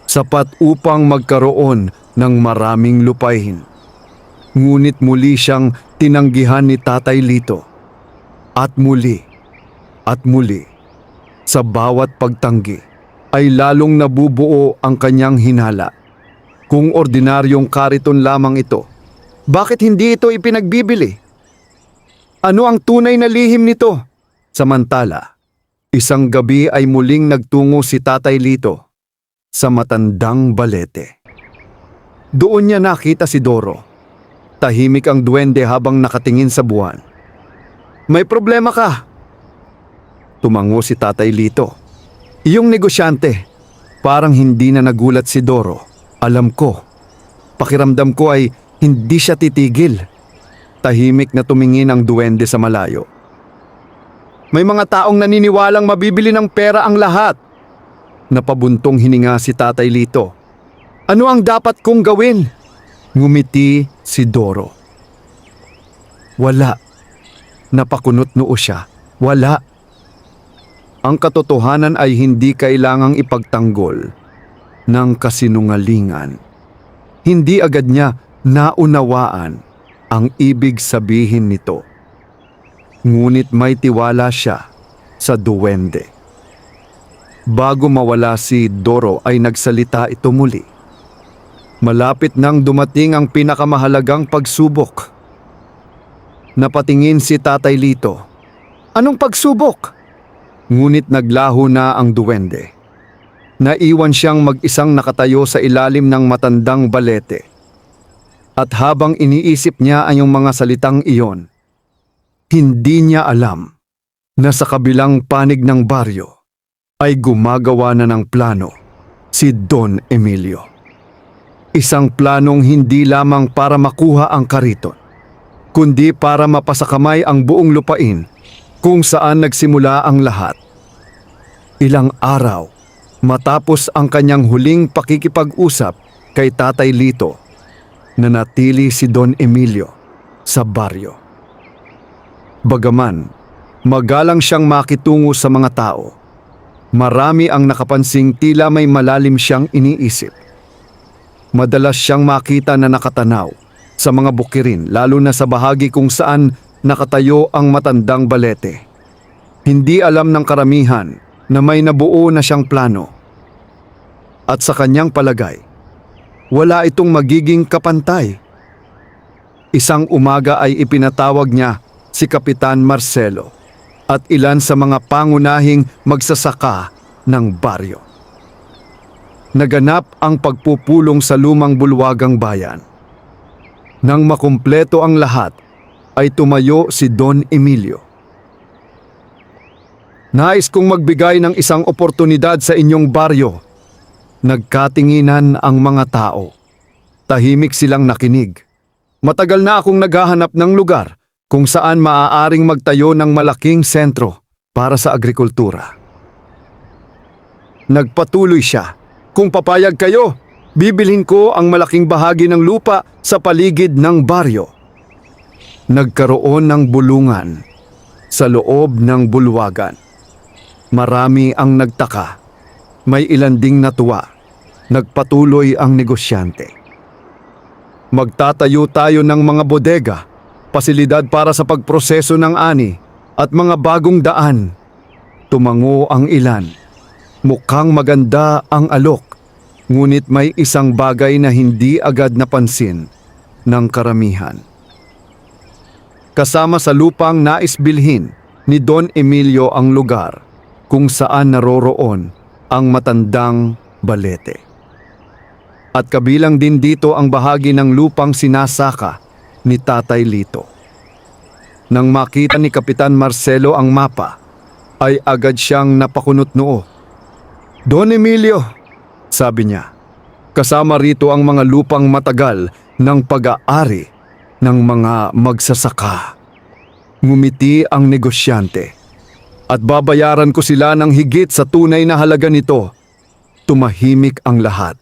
Sapat upang magkaroon ng maraming lupain. Ngunit muli siyang tinanggihan ni Tatay Lito. At muli, sa bawat pagtanggi, ay lalong nabubuo ang kanyang hinala. Kung ordinaryong kariton lamang ito, bakit hindi ito ipinagbibili? Ano ang tunay na lihim nito? Samantala, isang gabi ay muling nagtungo si Tatay Lito sa matandang balete. Doon niya nakita si Doro. Tahimik ang duwende habang nakatingin sa buwan. "May problema ka?" Tumango si Tatay Lito. "Iyong negosyante." Parang hindi na nagulat si Doro. "Alam ko. Pakiramdam ko ay hindi siya titigil." Tahimik na tumingin ang duwende sa malayo. "May mga taong naniniwalang mabibili ng pera ang lahat." Napabuntong hininga si Tatay Lito. "Ano ang dapat kong gawin?" Ngumiti si Doro. "Wala." Napakunot noo siya. "Wala. Ang katotohanan ay hindi kailangang ipagtanggol ng kasinungalingan." Hindi agad niya naunawaan ang ibig sabihin nito. Ngunit may tiwala siya sa duwende. Bago mawala si Doro ay nagsalita ito muli. Malapit nang dumating ang pinakamahalagang pagsubok. Napatingin si Tatay Lito. "Anong pagsubok?" Ngunit naglaho na ang duwende. Naiwan siyang mag-isang nakatayo sa ilalim ng matandang balete. At habang iniisip niya ang mga salitang iyon, hindi niya alam na sa kabilang panig ng baryo ay gumagawa na ng plano si Don Emilio. Isang planong hindi lamang para makuha ang kariton, kundi para mapasakamay ang buong lupain kung saan nagsimula ang lahat. Ilang araw matapos ang kanyang huling pakikipag-usap kay Tatay Lito, nanatili si Don Emilio sa baryo. Bagaman magalang siyang makitungo sa mga tao, marami ang nakapansing tila may malalim siyang iniisip. Madalas siyang makita na nakatanaw sa mga bukirin, lalo na sa bahagi kung saan nakatayo ang matandang balete. Hindi alam ng karamihan na may nabuo na siyang plano. At sa kanyang palagay, wala itong magiging kapantay. Isang umaga ay ipinatawag niya si Kapitan Marcelo at ilan sa mga pangunahing magsasaka ng baryo. Naganap ang pagpupulong sa lumang bulwagang bayan. Nang makumpleto ang lahat, ay tumayo si Don Emilio. "Nais kong magbigay ng isang oportunidad sa inyong baryo." Nagkatinginan ang mga tao. Tahimik silang nakinig. "Matagal na akong naghahanap ng lugar kung saan maaaring magtayo ng malaking sentro para sa agrikultura. Nagpatuloy siya, "Kung papayag kayo, bibilhin ko ang malaking bahagi ng lupa sa paligid ng baryo." Nagkaroon ng bulungan sa loob ng bulwagan. Marami ang nagtaka. May ilan ding natuwa. Nagpatuloy ang negosyante. "Magtatayo tayo ng mga bodega, pasilidad para sa pagproseso ng ani at mga bagong daan." Tumango ang ilan. Mukhang maganda ang alok, ngunit may isang bagay na hindi agad napansin ng karamihan. Kasama sa lupang nais bilhin ni Don Emilio ang lugar kung saan naroroon ang matandang balete. At kabilang din dito ang bahagi ng lupang sinasaka ni Tatay Lito. Nang makita ni Kapitan Marcelo ang mapa, ay agad siyang napakunot noo. "Don Emilio," sabi niya, "kasama rito ang mga lupang matagal ng pag-aari ng mga magsasaka." Ngumiti ang negosyante. "At babayaran ko sila ng higit sa tunay na halaga nito." Tumahimik ang lahat.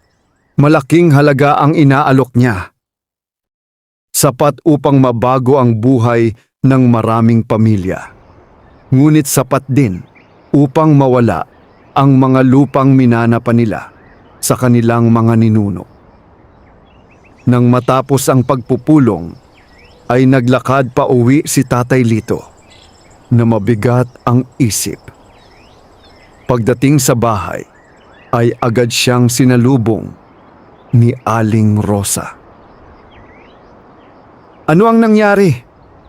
Malaking halaga ang inaalok niya. Sapat upang mabago ang buhay ng maraming pamilya. Ngunit sapat din upang mawala ang mga lupang minana pa nila sa kanilang mga ninuno. Nang matapos ang pagpupulong, ay naglakad pa uwi si Tatay Lito na mabigat ang isip. Pagdating sa bahay, ay agad siyang sinalubong ni Aling Rosa. "Ano ang nangyari?"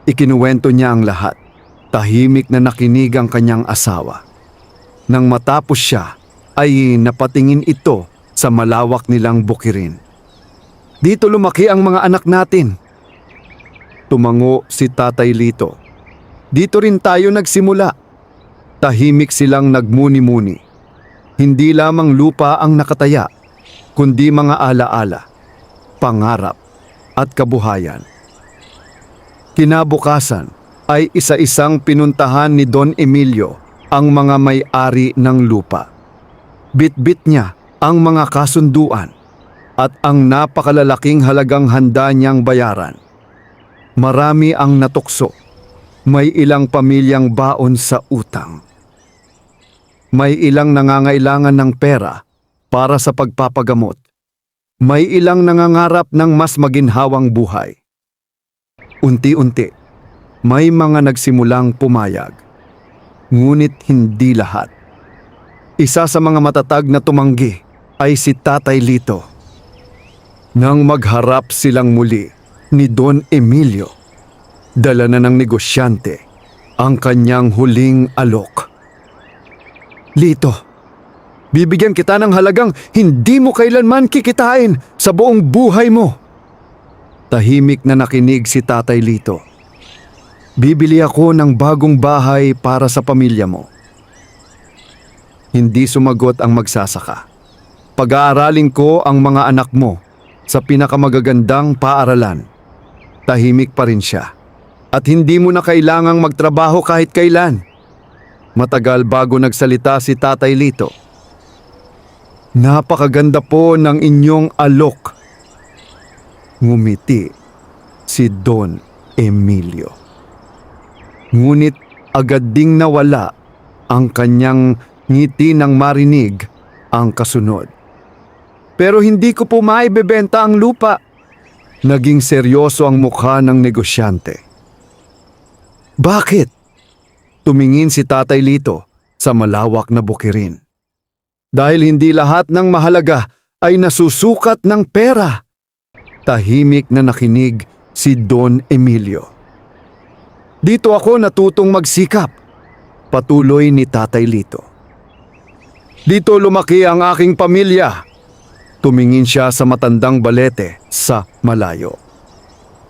Ikinuwento niya ang lahat. Tahimik na nakinig ang kanyang asawa. Nang matapos siya, ay napatingin ito sa malawak nilang bukirin. "Dito lumaki ang mga anak natin." Tumango si Tatay Lito. "Dito rin tayo nagsimula." Tahimik silang nagmuni-muni. Hindi lamang lupa ang nakataya, kundi mga alaala, pangarap at kabuhayan. Kinabukasan ay isa-isang pinuntahan ni Don Emilio ang mga may-ari ng lupa. Bit-bit niya ang mga kasunduan at ang napakalalaking halagang handa niyang bayaran. Marami ang natukso. May ilang pamilyang baon sa utang. May ilang nangangailangan ng pera para sa pagpapagamot. May ilang nangangarap ng mas maginhawang buhay. Unti-unti, may mga nagsimulang pumayag. Ngunit hindi lahat. Isa sa mga matatag na tumanggi ay si Tatay Lito. Nang magharap silang muli ni Don Emilio, dala na ng negosyante ang kanyang huling alok. "Lito, bibigyan kita ng halagang hindi mo kailanman kikitain sa buong buhay mo." Tahimik na nakinig si Tatay Lito. "Bibili ako ng bagong bahay para sa pamilya mo." Hindi sumagot ang magsasaka. "Pag-aaralin ko ang mga anak mo sa pinakamagagandang paaralan." Tahimik pa rin siya. "At hindi mo na kailangang magtrabaho kahit kailan." Matagal bago nagsalita si Tatay Lito. "Napakaganda po ng inyong alok." Ngumiti si Don Emilio. Ngunit agad ding nawala ang kanyang ngiti nang marinig ang kasunod. "Pero hindi ko po maibebenta ang lupa." Naging seryoso ang mukha ng negosyante. "Bakit?" Tumingin si Tatay Lito sa malawak na bukirin. "Dahil hindi lahat ng mahalaga ay nasusukat ng pera." Tahimik na nakinig si Don Emilio. "Dito ako natutong magsikap," patuloy ni Tatay Lito. "Dito lumaki ang aking pamilya." Tumingin siya sa matandang balete sa malayo.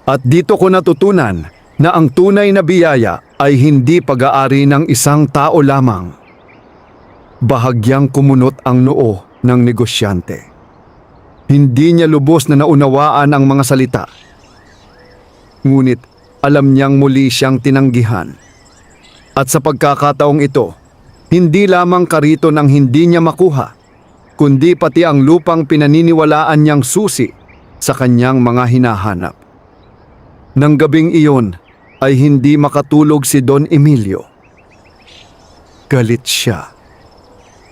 "At dito ko natutunan na ang tunay na biyaya ay hindi pag-aari ng isang tao lamang." Bahagyang kumunot ang noo ng negosyante. Hindi niya lubos na naunawaan ang mga salita. Ngunit alam niyang muli siyang tinanggihan. At sa pagkakataong ito, hindi lamang kariton ang hindi niya makuha, kundi pati ang lupang pinaniniwalaan niyang susi sa kanyang mga hinahanap. Nang gabing iyon ay hindi makatulog si Don Emilio. Galit siya.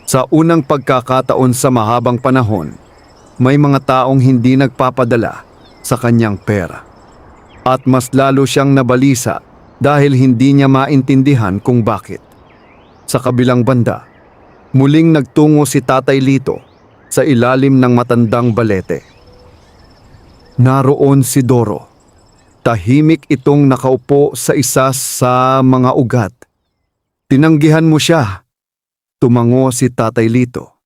Sa unang pagkakataon sa mahabang panahon, may mga taong hindi nagpapadala sa kanyang pera. At mas lalo siyang nabalisa dahil hindi niya maintindihan kung bakit. Sa kabilang banda, muling nagtungo si Tatay Lito sa ilalim ng matandang balete. Naroon si Doro. Tahimik itong nakaupo sa isa sa mga ugat. Tinanggihan mo siya. Tumango si Tatay Lito.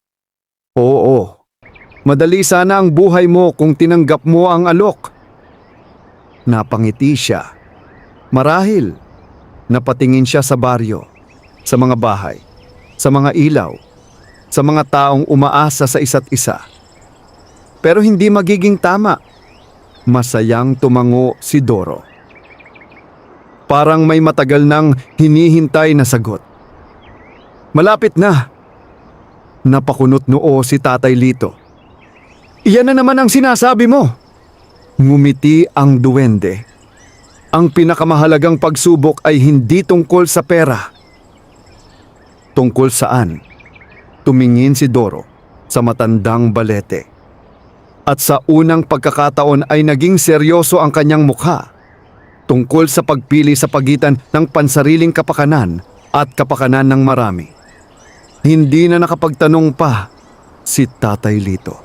Oo, madali sana ang buhay mo kung tinanggap mo ang alok. Napangiti siya. Marahil, napatingin siya sa baryo, sa mga bahay, sa mga ilaw, sa mga taong umaasa sa isa't isa. Pero hindi magiging tama. Masayang tumango si Doro. Parang may matagal nang hinihintay na sagot. Malapit na. Napakunot noo si Tatay Lito. Iyan na naman ang sinasabi mo. Ngumiti ang duwende. Ang pinakamahalagang pagsubok ay hindi tungkol sa pera. Tungkol saan? Tumingin si Doro sa matandang balete. At sa unang pagkakataon ay naging seryoso ang kanyang mukha. Tungkol sa pagpili sa pagitan ng pansariling kapakanan at kapakanan ng marami. Hindi na nakapagtanong pa si Tatay Lito.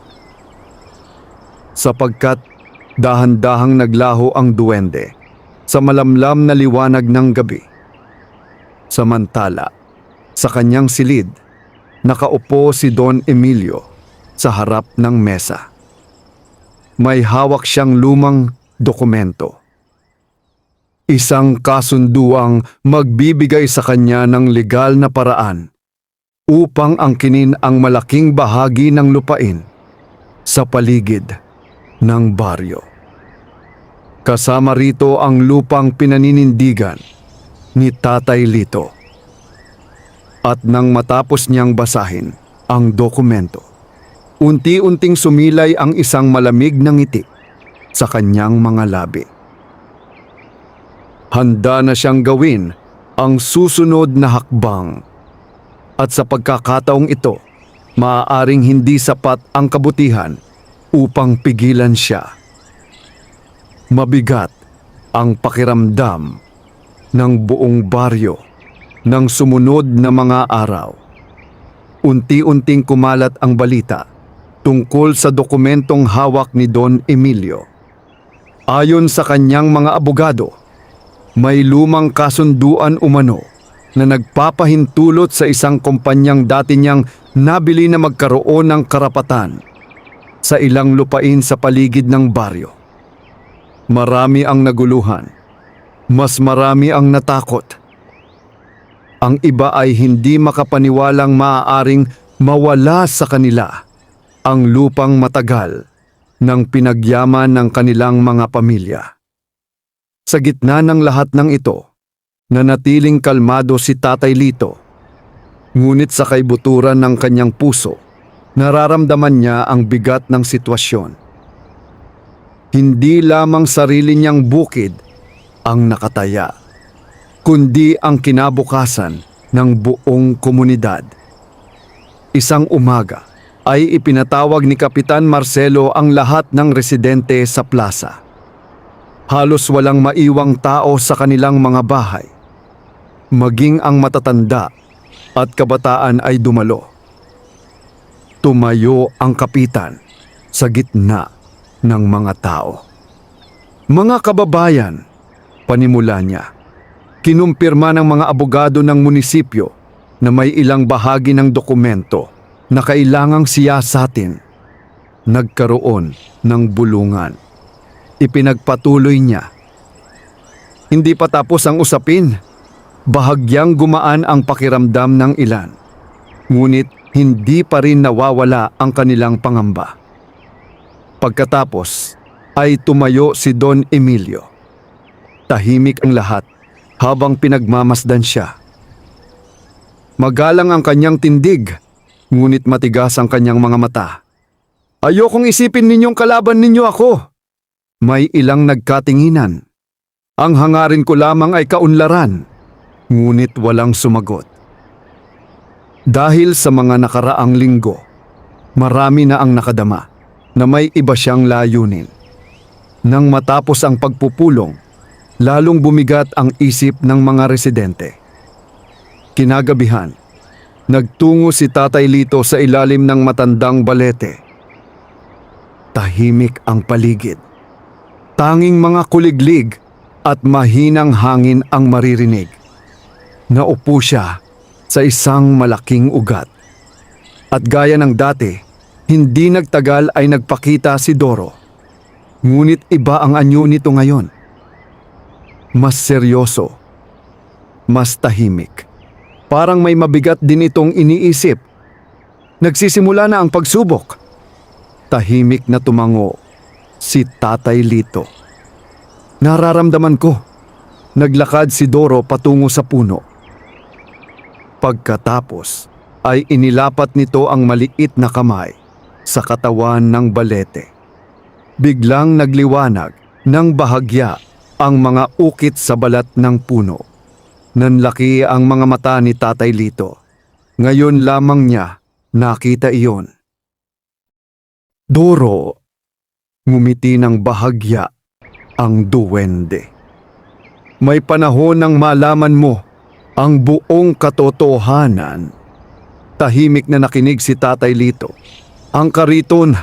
Sapagkat dahan-dahang naglaho ang duwende sa malamlam na liwanag ng gabi. Samantala, sa kanyang silid, nakaupo si Don Emilio sa harap ng mesa. May hawak siyang lumang dokumento. Isang kasunduang magbibigay sa kanya ng legal na paraan upang angkinin ang malaking bahagi ng lupain sa paligid ng baryo. Kasama rito ang lupang pinaninindigan ni Tatay Lito. At nang matapos niyang basahin ang dokumento, unti-unting sumilay ang isang malamig na ngiti sa kanyang mga labi. Handa na siyang gawin ang susunod na hakbang. At sa pagkakataong ito, maaaring hindi sapat ang kabutihan upang pigilan siya. Mabigat ang pakiramdam ng buong baryo ng sumunod na mga araw. Unti-unting kumalat ang balita tungkol sa dokumentong hawak ni Don Emilio. Ayon sa kanyang mga abogado, may lumang kasunduan umano na nagpapahintulot sa isang kumpanyang dati niyang nabili na magkaroon ng karapatan sa ilang lupain sa paligid ng baryo. Marami ang naguluhan. Mas marami ang natakot. Ang iba ay hindi makapaniwalang maaaring mawala sa kanila ang lupang matagal ng pinagyaman ng kanilang mga pamilya. Sa gitna ng lahat ng ito, nanatiling kalmado si Tatay Lito. Ngunit sa kaibuturan ng kanyang puso, nararamdaman niya ang bigat ng sitwasyon. Hindi lamang sarili niyang bukid ang nakataya, kundi ang kinabukasan ng buong komunidad. Isang umaga ay ipinatawag ni Kapitan Marcelo ang lahat ng residente sa plaza. Halos walang maiwang tao sa kanilang mga bahay. Maging ang matatanda at kabataan ay dumalo. Tumayo ang kapitan sa gitna ng mga tao. Mga kababayan, panimula niya, kinumpirma ng mga abogado ng munisipyo na may ilang bahagi ng dokumento na kailangang siyasatin. Nagkaroon ng bulungan. Ipinagpatuloy niya. Hindi pa tapos ang usapin. Bahagyang gumaan ang pakiramdam ng ilan. Ngunit hindi pa rin nawawala ang kanilang pangamba. Pagkatapos ay tumayo si Don Emilio. Tahimik ang lahat habang pinagmamasdan siya. Magalang ang kanyang tindig, ngunit matigas ang kanyang mga mata. Ayokong isipin ninyong kalaban ninyo ako. May ilang nagkatinginan. Ang hangarin ko lamang ay kaunlaran, ngunit walang sumagot. Dahil sa mga nakaraang linggo, marami na ang nakadama na may iba siyang layunin. Nang matapos ang pagpupulong, lalong bumigat ang isip ng mga residente. Kinagabihan, nagtungo si Tatay Lito sa ilalim ng matandang balete. Tahimik ang paligid. Tanging mga kuliglig at mahinang hangin ang maririnig. Naupo siya sa isang malaking ugat. At gaya ng dati, hindi nagtagal ay nagpakita si Doro. Ngunit iba ang anyo nito ngayon. Mas seryoso, mas tahimik. Parang may mabigat din itong iniisip. Nagsisimula na ang pagsubok. Tahimik na tumango si Tatay Lito. Nararamdaman ko, naglakad si Doro patungo sa puno. Pagkatapos ay inilapat nito ang maliit na kamay sa katawan ng balete. Biglang nagliwanag ng bahagya ang mga ukit sa balat ng puno. Nanlaki ang mga mata ni Tatay Lito. Ngayon lamang niya nakita iyon. Doro, ngumiti ng bahagya ang duwende. May panahon nang malaman mo ang buong katotohanan. Tahimik na nakinig si Tatay Lito. Ang kariton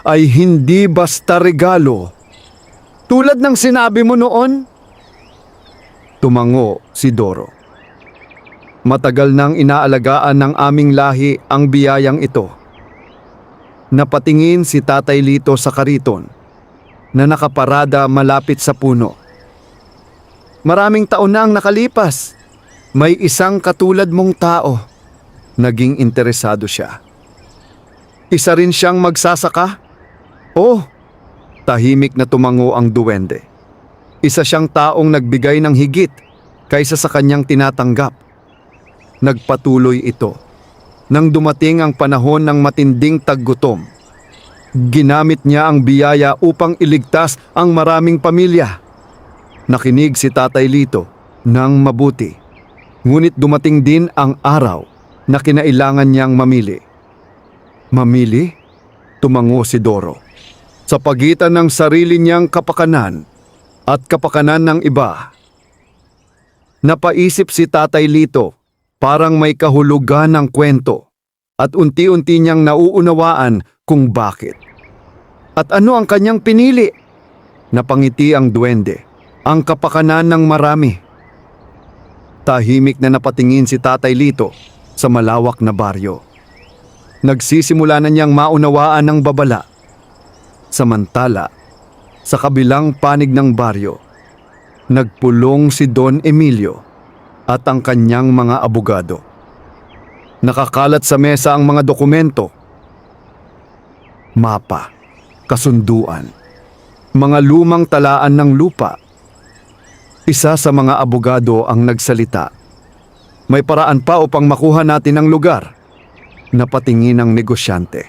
ay hindi basta regalo. Tulad ng sinabi mo noon, tumango si Doro. Matagal nang inaalagaan ng aming lahi ang biyayang ito. Napatingin si Tatay Lito sa kariton na nakaparada malapit sa puno. Maraming taon na ang nakalipas. May isang katulad mong tao. Naging interesado siya. Isa rin siyang magsasaka? Oh, tahimik na tumango ang duwende. Isa siyang taong nagbigay ng higit kaysa sa kanyang tinatanggap. Nagpatuloy ito. Nang dumating ang panahon ng matinding taggutom, ginamit niya ang biyaya upang iligtas ang maraming pamilya. Nakinig si Tatay Lito ng mabuti. Ngunit dumating din ang araw na kinailangan niyang mamili. Mamili? Tumango si Doro. Sa pagitan ng sarili niyang kapakanan at kapakanan ng iba. Napaisip si Tatay Lito, parang may kahulugan ng kwento at unti-unti niyang nauunawaan kung bakit. At ano ang kanyang pinili? Napangiti ang duwende, ang kapakanan ng marami. Tahimik na napatingin si Tatay Lito sa malawak na baryo. Nagsisimula na niyang maunawaan ng babala. Samantala, sa kabilang panig ng baryo, nagpulong si Don Emilio at ang kanyang mga abogado. Nakakalat sa mesa ang mga dokumento. Mapa, kasunduan, mga lumang talaan ng lupa. Isa sa mga abogado ang nagsalita. May paraan pa upang makuha natin ang lugar. Napatingin ang negosyante.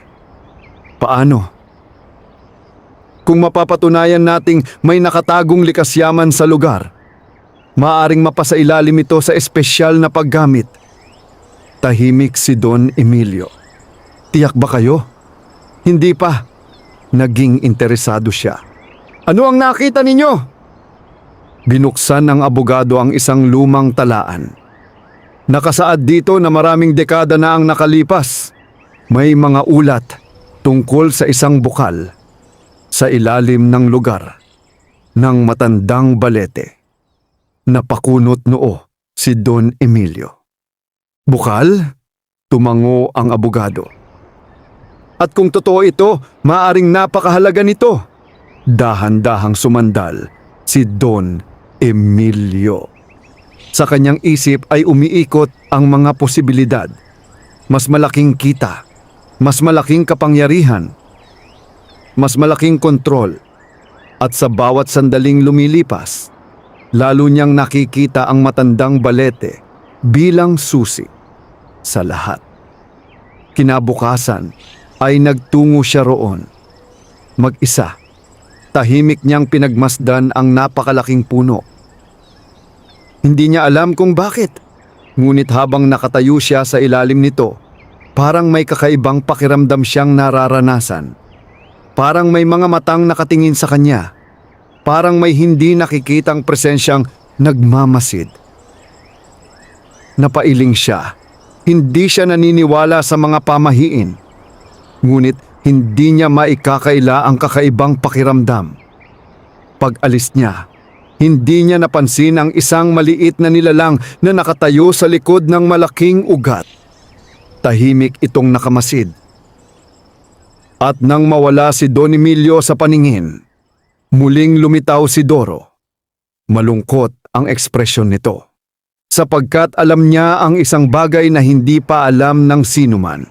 Paano? Kung mapapatunayan nating may nakatagong likas yaman sa lugar, maaring mapasailalim ito sa espesyal na paggamit. Tahimik si Don Emilio. Tiyak ba kayo? Hindi pa. Naging interesado siya. Ano ang nakita ninyo? Binuksan ng abogado ang isang lumang talaan. Nakasaad dito na maraming dekada na ang nakalipas. May mga ulat tungkol sa isang bukal sa ilalim ng lugar ng matandang balete. Napakunot noo si Don Emilio. Bukal? Tumango ang abogado. At kung totoo ito, maaring napakahalaga nito. Dahan-dahang sumandal si Don Emilio. Sa kanyang isip ay umiikot ang mga posibilidad. Mas malaking kita, mas malaking kapangyarihan, mas malaking kontrol, At sa bawat sandaling lumilipas, lalo niyang nakikita ang matandang Balete bilang susi sa lahat. Kinabukasan ay nagtungo siya roon. Mag-isa, tahimik niyang pinagmasdan ang napakalaking puno. Hindi niya alam kung bakit, ngunit habang nakatayo siya sa ilalim nito, parang may kakaibang pakiramdam siyang nararanasan. Parang may mga matang nakatingin sa kanya. Parang may hindi nakikitang presensyang nagmamasid. Napailing siya. Hindi siya naniniwala sa mga pamahiin. Ngunit hindi niya maikakaila ang kakaibang pakiramdam. Pag-alis niya, hindi niya napansin ang isang maliit na nilalang na nakatayo sa likod ng malaking ugat. Tahimik itong nakamasid. At nang mawala si Don Emilio sa paningin, muling lumitaw si Doro. Malungkot ang ekspresyon nito, sapagkat alam niya ang isang bagay na hindi pa alam ng sinuman.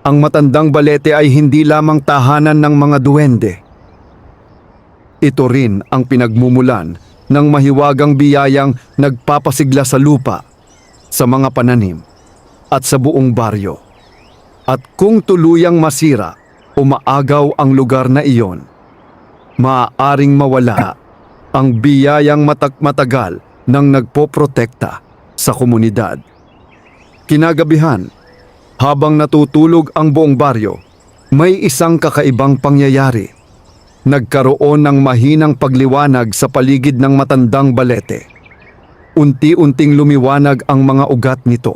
Ang matandang Balete ay hindi lamang tahanan ng mga duwende. Ito rin ang pinagmumulan ng mahiwagang biyayang nagpapasigla sa lupa, sa mga pananim, at sa buong baryo. At kung tuluyang masira o maagaw ang lugar na iyon, maaaring mawala ang biyayang matagal ng nagpoprotekta sa komunidad. Kinagabihan, habang natutulog ang buong baryo, may isang kakaibang pangyayari. Nagkaroon ng mahinang pagliwanag sa paligid ng matandang Balete. Unti-unting lumiwanag ang mga ugat nito.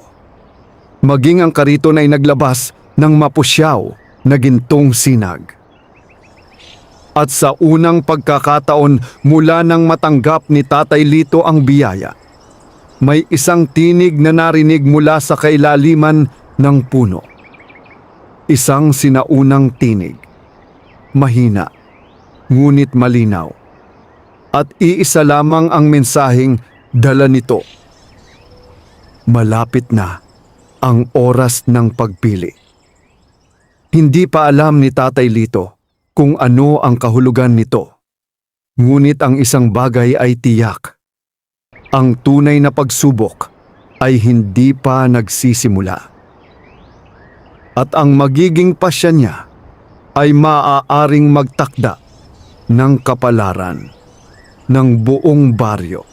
Maging ang kariton ay naglabas ng mapusyaw na gintong sinag. At sa unang pagkakataon mula nang matanggap ni Tatay Lito ang biyaya, may isang tinig na narinig mula sa kailaliman ng puno. Isang sinaunang tinig. Mahina, ngunit malinaw. At iisa lamang ang mensaheng dala nito. Malapit na ang oras ng pagpili. Hindi pa alam ni Tatay Lito kung ano ang kahulugan nito. Ngunit ang isang bagay ay tiyak. Ang tunay na pagsubok ay hindi pa nagsisimula. At ang magiging pasya niya ay maaaring magtakda ng kapalaran ng buong baryo.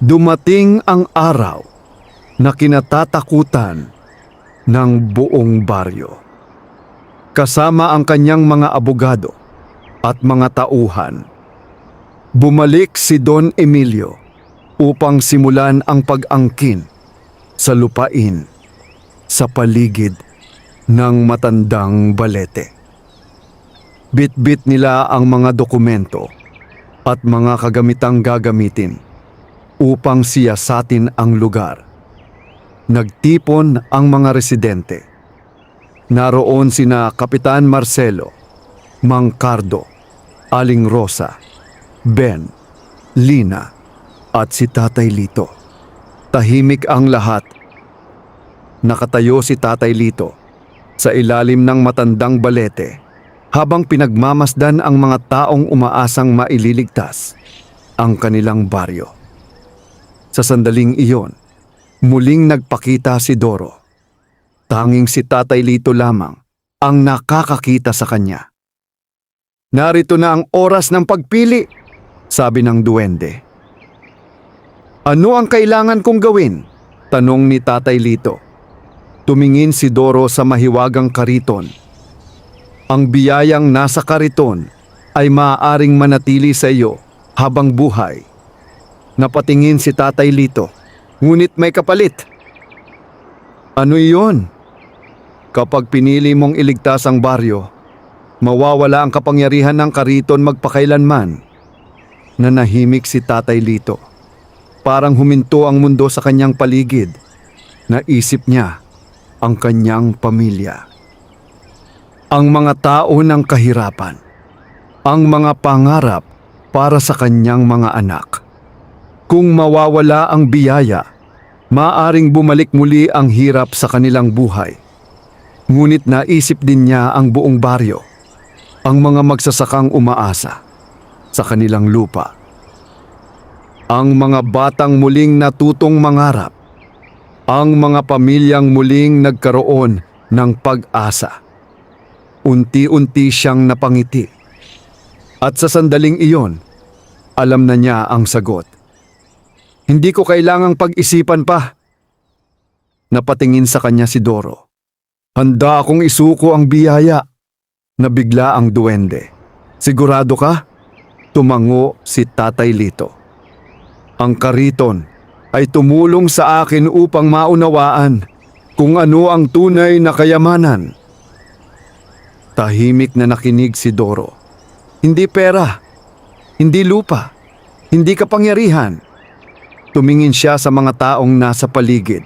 Dumating ang araw na kinatatakutan ng buong baryo. Kasama ang kanyang mga abogado at mga tauhan, bumalik si Don Emilio upang simulan ang pag-angkin sa lupain sa paligid ng matandang Balete. Bit-bit nila ang mga dokumento at mga kagamitang gagamitin upang siyasatin ang lugar. Nagtipon ang mga residente. Naroon sina Kapitan Marcelo, Mang Cardo, Aling Rosa, Ben, Lina, at si Tatay Lito. Tahimik ang lahat. Nakatayo si Tatay Lito sa ilalim ng matandang Balete habang pinagmamasdan ang mga taong umaasang maililigtas ang kanilang baryo. Sa sandaling iyon, muling nagpakita si Doro. Tanging si Tatay Lito lamang ang nakakakita sa kanya. Narito na ang oras ng pagpili, sabi ng duwende. Ano ang kailangan kong gawin? Tanong ni Tatay Lito. Tumingin si Doro sa mahiwagang kariton. Ang biyayang nasa kariton ay maaaring manatili sa iyo habang buhay. Napatingin si Tatay Lito, ngunit may kapalit. Ano iyon? Kapag pinili mong iligtas ang baryo, mawawala ang kapangyarihan ng kariton magpakailanman. Nanahimik si Tatay Lito. Parang huminto ang mundo sa kanyang paligid. Naisip niya ang kanyang pamilya. Ang mga tao ng kahirapan. Ang mga pangarap para sa kanyang mga anak. Kung mawawala ang biyaya, maaring bumalik muli ang hirap sa kanilang buhay. Ngunit naisip din niya ang buong baryo, ang mga magsasakang umaasa, sa kanilang lupa. Ang mga batang muling natutong mangarap. Ang mga pamilyang muling nagkaroon ng pag-asa. Unti-unti siyang napangiti. At sa sandaling iyon, alam na niya ang sagot. Hindi ko kailangang pag-isipan pa. Napatingin sa kanya si Doro. Handa akong isuko ang biyaya. Nabigla ang duwende. Sigurado ka? Tumango si Tatay Lito. Ang kariton ay tumulong sa akin upang maunawaan kung ano ang tunay na kayamanan. Tahimik na nakinig si Doro. Hindi pera, hindi lupa, hindi kapangyarihan. Tumingin siya sa mga taong nasa paligid,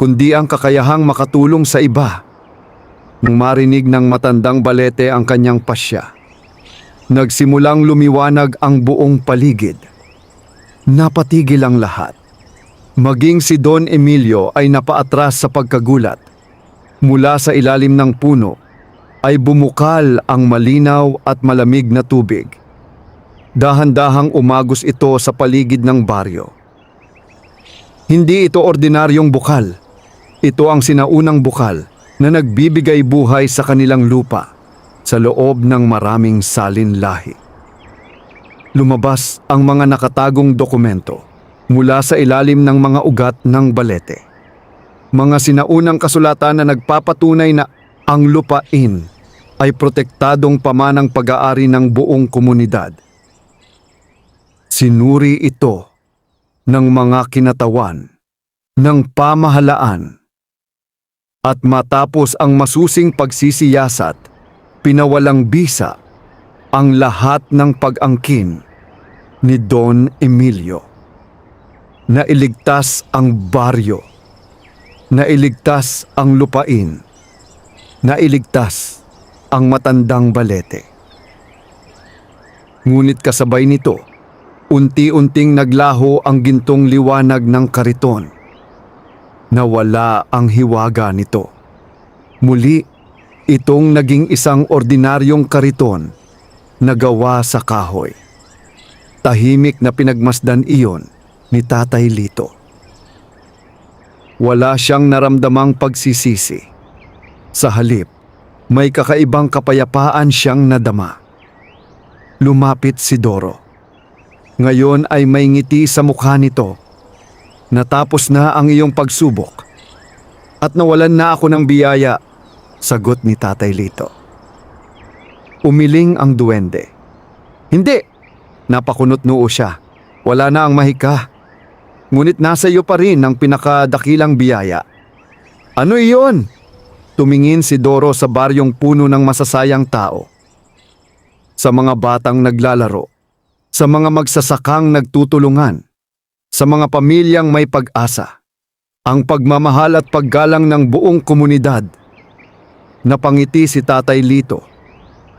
kundi ang kakayahang makatulong sa iba. Nang marinig ng matandang balete ang kanyang pasya, nagsimulang lumiwanag ang buong paligid. Napatigil ang lahat. Maging si Don Emilio ay napaatras sa pagkagulat. Mula sa ilalim ng puno ay bumukal ang malinaw at malamig na tubig. Dahan-dahang umagos ito sa paligid ng baryo. Hindi ito ordinaryong bukal. Ito ang sinaunang bukal na nagbibigay buhay sa kanilang lupa sa loob ng maraming salin lahi. Lumabas ang mga nakatagong dokumento mula sa ilalim ng mga ugat ng balete. Mga sinaunang kasulatan na nagpapatunay na ang lupain ay protektadong pamanang pag-aari ng buong komunidad. Sinuri ito ng mga kinatawan ng pamahalaan. At matapos ang masusing pagsisiyasat, pinawalang bisa ang lahat ng pag-angkin ni Don Emilio. Nailigtas ang baryo. Nailigtas ang lupain. Nailigtas ang matandang balete. Ngunit kasabay nito, unti-unting naglaho ang gintong liwanag ng kariton. Nawala ang hiwaga nito. Muli, itong naging isang ordinaryong kariton na gawa sa kahoy. Tahimik na pinagmasdan iyon ni Tatay Lito. Wala siyang naramdamang pagsisisi. Sa halip, may kakaibang kapayapaan siyang nadama. Lumapit si Doro. Ngayon ay may ngiti sa mukha nito. Natapos na ang iyong pagsubok at nawalan na ako ng biyaya, sagot ni Tatay Lito. Umiling ang duwende. Hindi! Napakunot noo siya. Wala na ang mahika. Ngunit nasa iyo pa rin ang pinakadakilang biyaya. Ano iyon? Tumingin si Doro sa baryong puno ng masasayang tao. Sa mga batang naglalaro. Sa mga magsasakang nagtutulungan. Sa mga pamilyang may pag-asa. Ang pagmamahal at paggalang ng buong komunidad. Napangiti si Tatay Lito.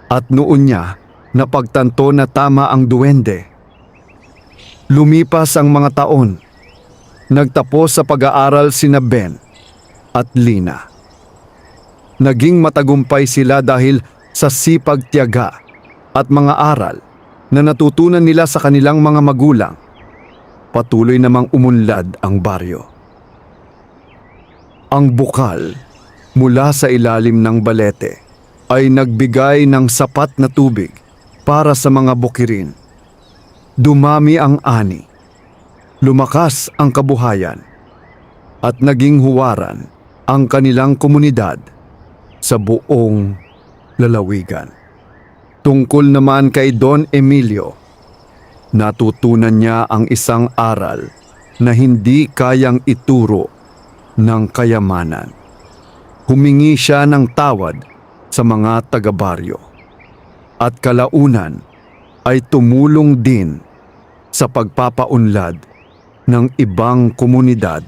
At noon niya napagtanto na tama ang duwende. Lumipas ang mga taon. Nagtapos sa pag-aaral sina Ben at Lina. Naging matagumpay sila dahil sa sipag tiyaga at mga aral na natutunan nila sa kanilang mga magulang. Patuloy namang umunlad ang baryo. Ang bukal mula sa ilalim ng balete ay nagbigay ng sapat na tubig para sa mga bukirin. Dumami ang ani. Lumakas ang kabuhayan. At naging huwaran ang kanilang komunidad sa buong lalawigan. Tungkol naman kay Don Emilio, natutunan niya ang isang aral na hindi kayang ituro ng kayamanan. Humingi siya ng tawad sa mga taga-baryo. At kalaunan ay tumulong din sa pagpapaunlad ng ibang komunidad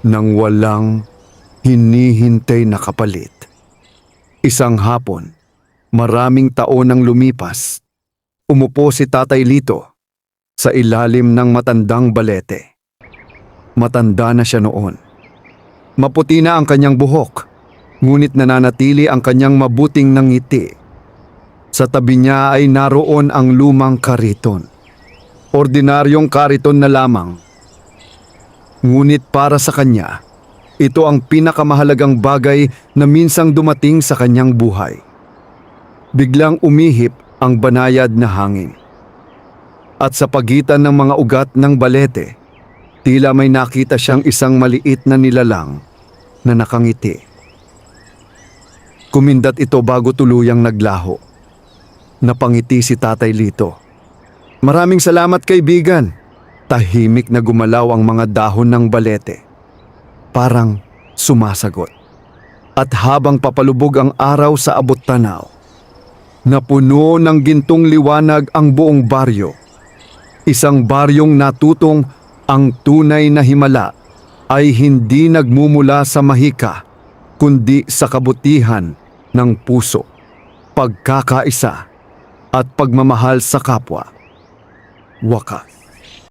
nang walang hinihintay na kapalit. Isang hapon, maraming taon nang lumipas, umupo si Tatay Lito sa ilalim ng matandang balete. Matanda na siya noon. Maputi na ang kanyang buhok, ngunit nananatili ang kanyang mabuting ngiti. Sa tabi niya ay naroon ang lumang kariton. Ordinaryong kariton na lamang. Ngunit para sa kanya, ito ang pinakamahalagang bagay na minsang dumating sa kanyang buhay. Biglang umihip ang banayad na hangin. At sa pagitan ng mga ugat ng balete, tila may nakita siyang isang maliit na nilalang na nakangiti. Kumindat ito bago tuluyang naglaho. Napangiti si Tatay Lito. "Maraming salamat, kaibigan." Tahimik na gumalaw ang mga dahon ng balete. Parang sumasagot. At habang papalubog ang araw sa abot tanaw, napuno ng gintong liwanag ang buong baryo. Isang baryong natutong ang tunay na himala ay hindi nagmumula sa mahika, kundi sa kabutihan ng puso, pagkakaisa at pagmamahal sa kapwa. Wakas.